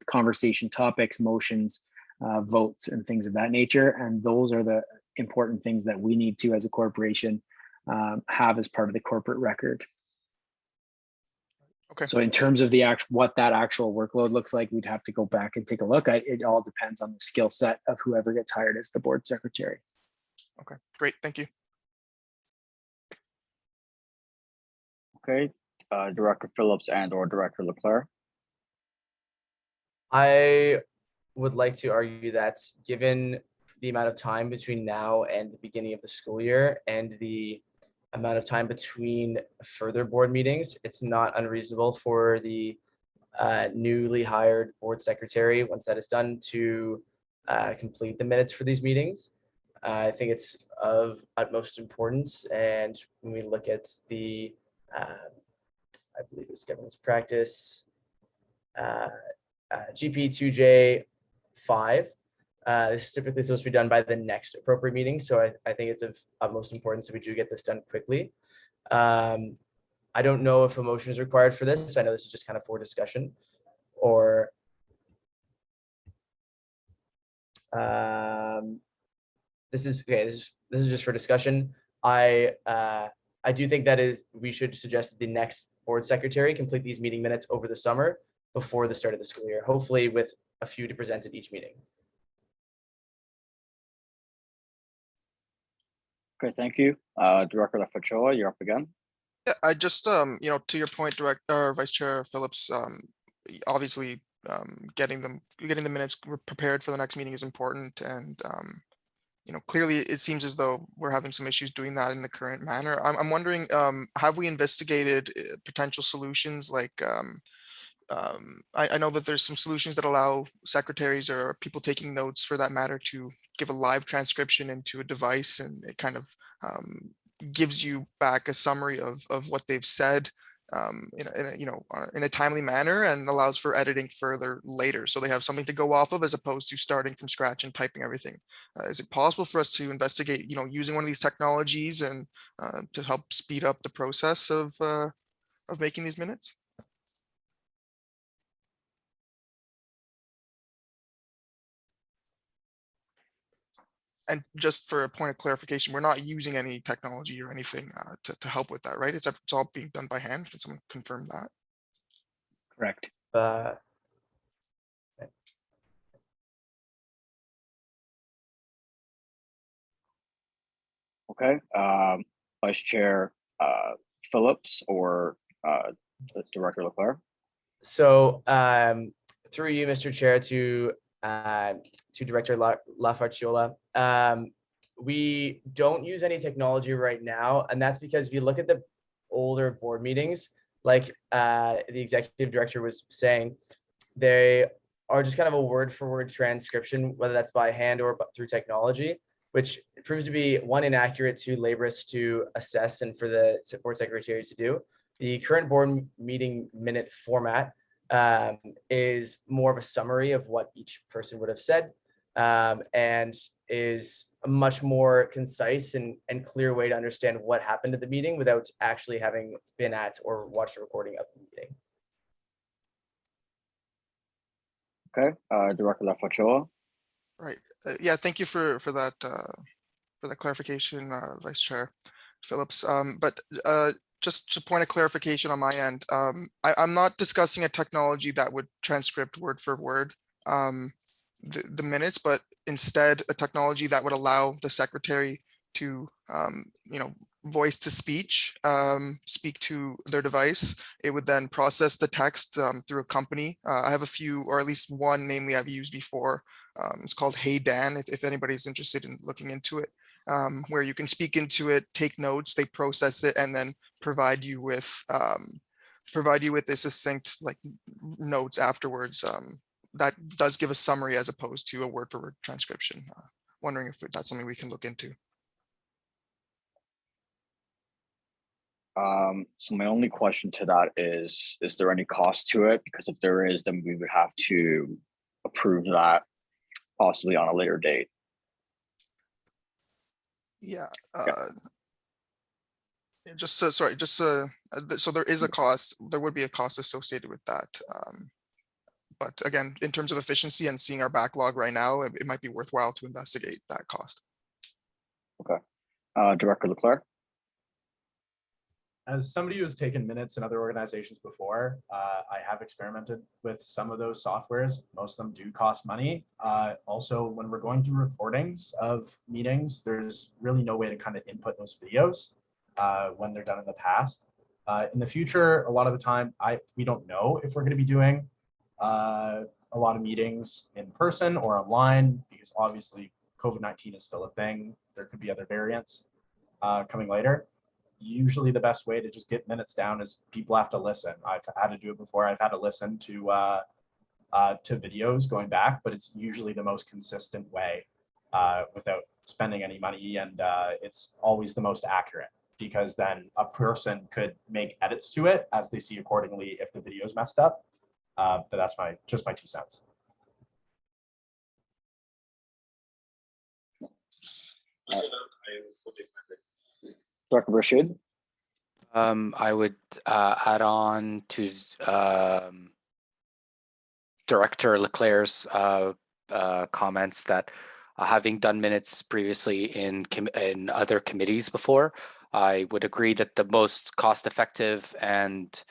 conversation topics, motions, votes, and things of that nature. And those are the important things that we need to, as a corporation, have as part of the corporate record.
Okay.
So in terms of the what that actual workload looks like, we'd have to go back and take a look. It all depends on the skill set of whoever gets hired as the board secretary.
Okay, great, thank you.
Okay, Director Phillips and/or Director Leclerc.
I would like to argue that given the amount of time between now and the beginning of the school year and the amount of time between further board meetings, it's not unreasonable for the newly hired board secretary, once that is done, to complete the minutes for these meetings. I think it's of utmost importance. And when we look at the, I believe it was governance practice, GP2J 5. This is typically supposed to be done by the next appropriate meeting. So I think it's of utmost importance that we do get this done quickly. I don't know if a motion is required for this. I know this is just kind of for discussion, or this is okay. This is just for discussion. I do think that we should suggest that the next board secretary complete these meeting minutes over the summer before the start of the school year, hopefully with a few to present at each meeting.
Okay, thank you. Director Lafachola, you're up again.
Yeah, I just you know, to your point, Vice Chair Phillips, obviously getting the minutes prepared for the next meeting is important, and you know, clearly it seems as though we're having some issues doing that in the current manner. I'm wondering, have we investigated potential solutions? Like I know that there's some solutions that allow secretaries or people taking notes, for that matter, to give a live transcription into a device, and it kind of gives you back a summary of what they've said in a timely manner, and allows for editing further later, so they have something to go off of as opposed to starting from scratch and typing everything. Is it possible for us to investigate, you know, using one of these technologies and to help speed up the process of making these minutes? And just for a point of clarification, we're not using any technology or anything to help with that, right? It's all being done by hand. Can someone confirm that?
Correct.
Okay, Vice Chair Phillips or Director Leclerc.
So through you, Mr. Chair, to Director Lafacciola, we don't use any technology right now, and that's because if you look at the older board meetings, like the executive director was saying, they are just kind of a word for word transcription, whether that's by hand or through technology, which proves to be, one, inaccurate, two, laborious to assess and for the board secretary to do. The current board meeting minute format is more of a summary of what each person would have said, and is a much more concise and clear way to understand what happened at the meeting without actually having been at or watched a recording of the meeting.
Okay, Director Lafachola.
Right. Yeah, thank you for that clarification, Vice Chair Phillips. But just to point of clarification on my end, I'm not discussing a technology that would transcript word for word the minutes, but instead a technology that would allow the secretary to voice to speech, speak to their device. It would then process the text through a company. I have a few, or at least one, namely I've used before. It's called Hey Dan, if anybody's interested in looking into it, where you can speak into it, take notes, they process it, and then provide you with this succinct notes afterwards. That does give a summary as opposed to a word for word transcription. Wondering if that's something we can look into.
So my only question to that is there any cost to it? Because if there is, then we would have to approve that possibly on a later date.
Yeah. So there is a cost. There would be a cost associated with that. But again, in terms of efficiency and seeing our backlog right now, it might be worthwhile to investigate that cost.
Okay. Director Leclerc.
As somebody who has taken minutes in other organizations before, I have experimented with some of those softwares. Most of them do cost money. Also, when we're going through recordings of meetings, there's really no way to kind of input those videos when they're done in the past. In the future, a lot of the time, we don't know if we're going to be doing a lot of meetings in person or online, because obviously COVID-19 is still a thing. There could be other variants coming later. Usually the best way to just get minutes down is people have to listen. I've had to do it before. I've had to listen to videos going back, but it's usually the most consistent way without spending any money, and it's always the most accurate, because then a person could make edits to it as they see accordingly if the video is messed up. But that's just my 2 cents.
Dr. Rashid.
I would add on to Director Leclerc's comments that having done minutes previously in other committees before, I would agree that the most cost-effective and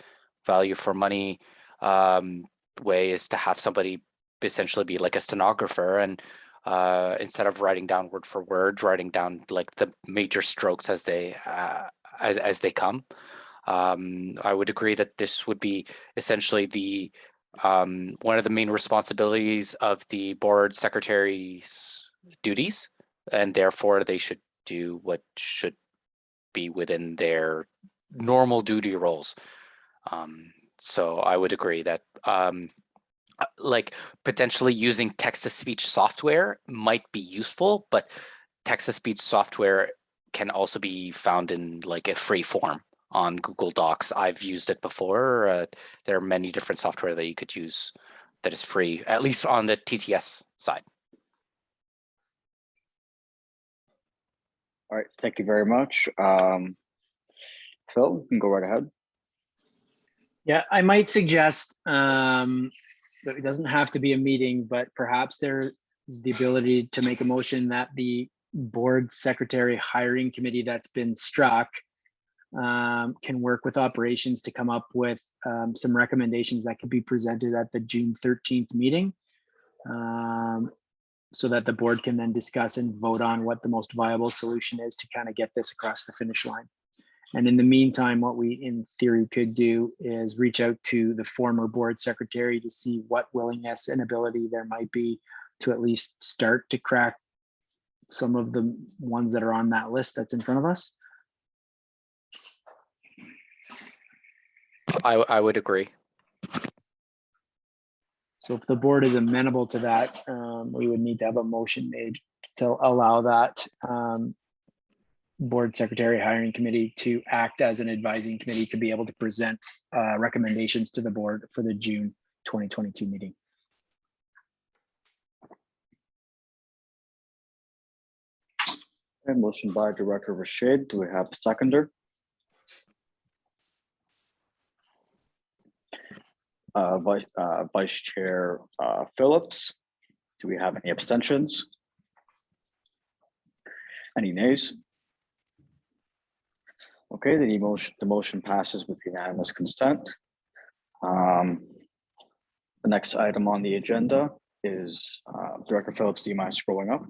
value for money way is to have somebody essentially be like a stenographer, and instead of writing down word for word, writing down like the major strokes as they come. I would agree that this would be essentially the one of the main responsibilities of the board secretary's duties, and therefore they should do what should be within their normal duty roles. So I would agree that like potentially using text-to-speech software might be useful, but text-to-speech software can also be found in like a free form on Google Docs. I've used it before. There are many different software that you could use that is free, at least on the TTS side.
All right, thank you very much. Phil, you can go right ahead.
Yeah, I might suggest that it doesn't have to be a meeting, but perhaps there is the ability to make a motion that the board secretary hiring committee that's been struck can work with operations to come up with some recommendations that could be presented at the June 13th meeting, so that the board can then discuss and vote on what the most viable solution is to kind of get this across the finish line. And in the meantime, what we in theory could do is reach out to the former board secretary to see what willingness and ability there might be to at least start to crack some of the ones that are on that list that's in front of us.
I would agree.
So if the board is amenable to that, we would need to have a motion made to allow that board secretary hiring committee to act as an advising committee to be able to present recommendations to the board for the June 2022 meeting.
And motion by Director Rashid. Do we have a seconder? Vice Chair Phillips. Do we have any abstentions? Any nays? Okay, the motion passes with unanimous consent. The next item on the agenda is Director Phillips, do you mind scrolling up?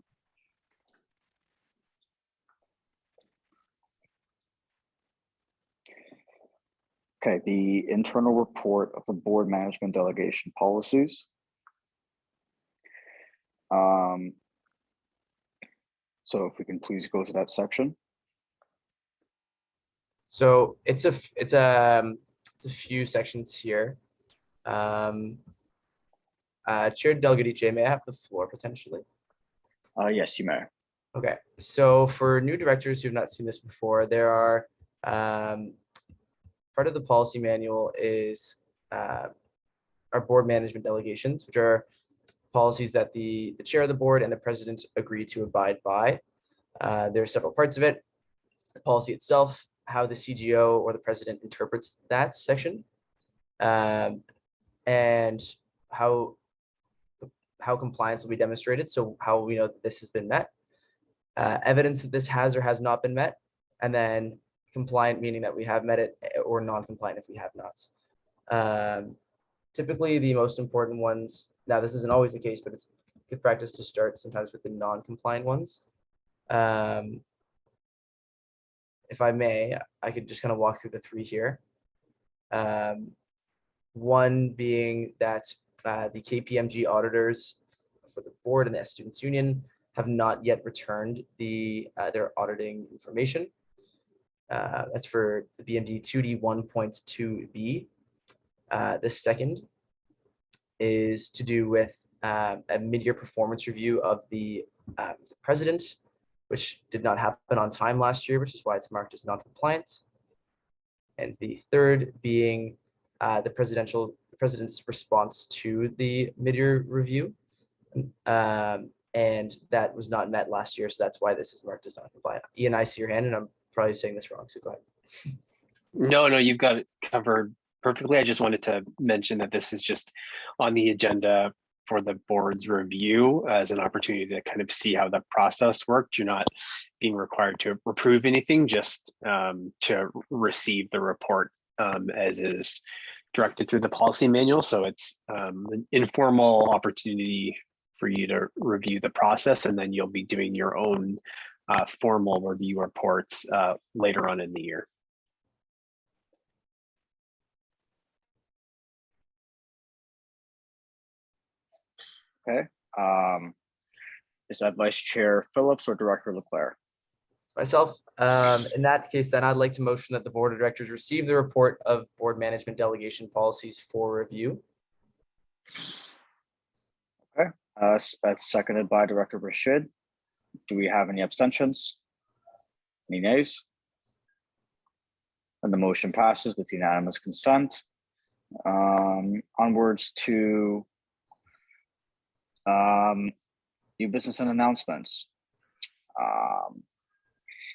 Okay, the internal report of the board management delegation policies. So if we can please go to that section.
So it's a few sections here. Chair Delegate EJ, may I have the floor potentially?
Yes, you may.
Okay, so for new directors who have not seen this before, there are part of the policy manual is our board management delegations, which are policies that the chair of the board and the president agree to abide by. There are several parts of it. The policy itself, how the CGO or the president interprets that section, and how compliance will be demonstrated. So how we know that this has been met, evidence that this has or has not been met, and then compliant meaning that we have met it, or non-compliant if we have not. Typically the most important ones, now this isn't always the case, but it's good practice to start sometimes with the non-compliant ones. If I may, I could just kind of walk through the three here. One being that the KPMG auditors for the board and the Students Union have not yet returned their auditing information. That's for the BMD 2D 1.2b. The second is to do with a mid-year performance review of the president, which did not happen on time last year, which is why it's marked as non-compliant. And the third being the president's response to the mid-year review. And that was not met last year, so that's why this is marked as non-compliant. Ian, I see your hand, and I'm probably saying this wrong, so go ahead.
No, you've got it covered perfectly. I just wanted to mention that this is just on the agenda for the board's review as an opportunity to kind of see how the process worked. You're not being required to approve anything, just to receive the report as is directed through the policy manual. So it's an informal opportunity for you to review the process, and then you'll be doing your own formal review reports later on in the year.
Okay. Is that Vice Chair Phillips or Director Leclerc?
Myself. In that case, then I'd like to motion that the board of directors receive the report of board management delegation policies for review.
Okay. That's seconded by Director Rashid. Do we have any abstentions? Any nays? And the motion passes with unanimous consent. Onwards to new business and announcements.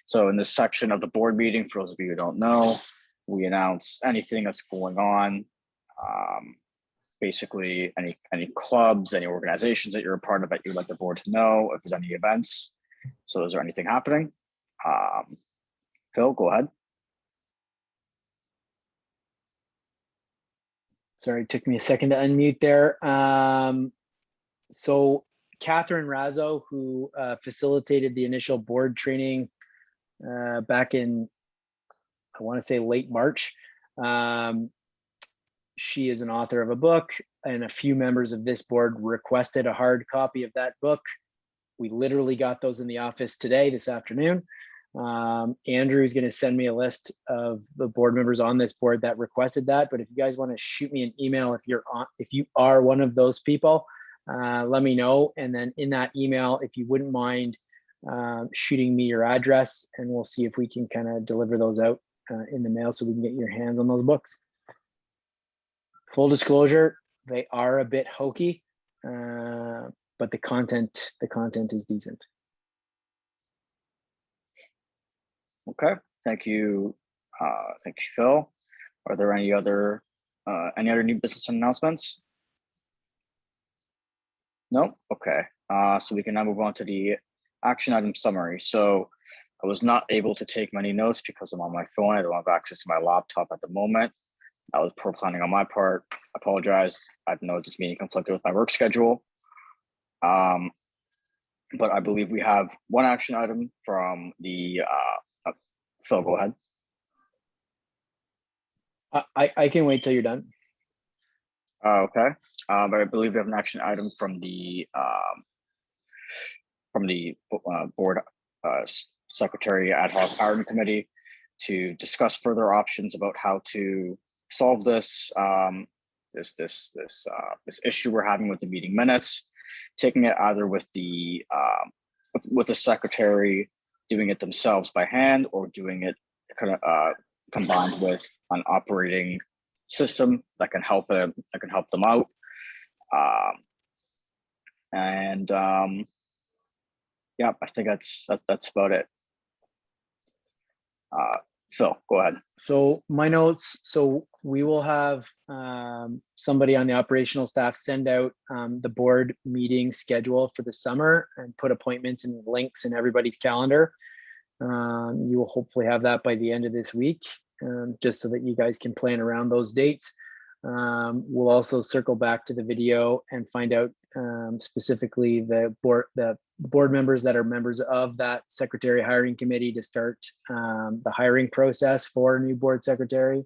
So in this section of the board meeting, for those of you who don't know, we announce anything that's going on. Basically any clubs, any organizations that you're a part of that you'd like the board to know, if there's any events. So is there anything happening? Phil, go ahead.
Sorry, it took me a second to unmute there. So Catherine Razzo, who facilitated the initial board training back in, I want to say late March. She is an author of a book, and a few members of this board requested a hard copy of that book. We literally got those in the office today, this afternoon. Andrew is going to send me a list of the board members on this board that requested that. But if you guys want to shoot me an email, if you are one of those people, let me know. And then in that email, if you wouldn't mind shooting me your address, and we'll see if we can kind of deliver those out in the mail so we can get your hands on those books. Full disclosure, they are a bit hokey, but the content is decent.
Okay, thank you. Thank you, Phil. Are there any other new business announcements? No? Okay, so we can now move on to the action item summary. So I was not able to take many notes because I'm on my phone. I don't have access to my laptop at the moment. That was poor planning on my part. I apologize. I know this meeting conflicted with my work schedule. But I believe we have one action item from the, Phil, go ahead.
I can wait till you're done.
Okay, but I believe we have an action item from the board secretary ad hoc hiring committee to discuss further options about how to solve this this issue we're having with the meeting minutes, taking it either with the secretary doing it themselves by hand or doing it kind of combined with an operating system that can help them out. Yeah, I think that's about it. Phil, go ahead.
So my notes, so we will have somebody on the operational staff send out the board meeting schedule for the summer and put appointments and links in everybody's calendar. You will hopefully have that by the end of this week, just so that you guys can plan around those dates. We'll also circle back to the video and find out specifically the board members that are members of that secretary hiring committee to start the hiring process for a new board secretary,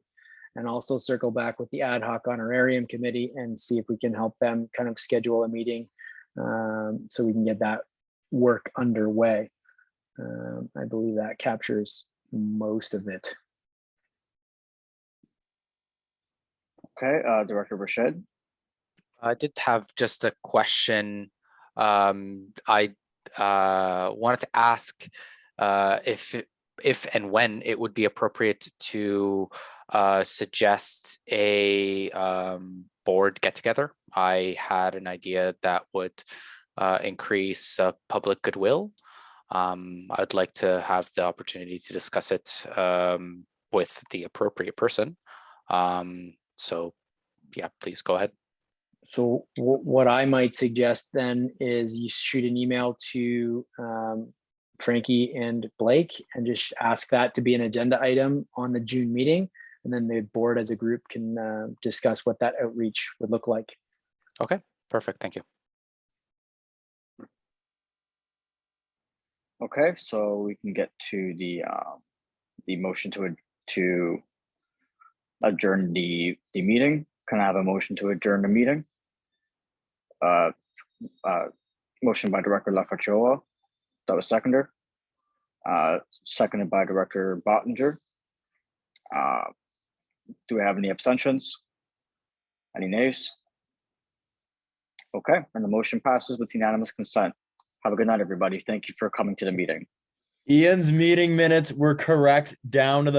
and also circle back with the ad hoc honorarium committee and see if we can help them kind of schedule a meeting so we can get that work underway. I believe that captures most of it.
Okay, Director Rashid.
I did have just a question. I wanted to ask if and when it would be appropriate to suggest a board get-together. I had an idea that would increase public goodwill. I'd like to have the opportunity to discuss it with the appropriate person. So yeah, please go ahead.
So what I might suggest then is you shoot an email to Frankie and Blake and just ask that to be an agenda item on the June meeting. And then the board as a group can discuss what that outreach would look like.
Okay, perfect. Thank you.
Okay, so we can get to the motion to adjourn the meeting. Can I have a motion to adjourn the meeting? Motion by Director Lafaciola. That was seconded. Seconded by Director Bottinger. Do we have any abstentions? Any nays? Okay, and the motion passes with unanimous consent. Have a good night, everybody. Thank you for coming to the meeting.
Ian's meeting minutes were correct down to the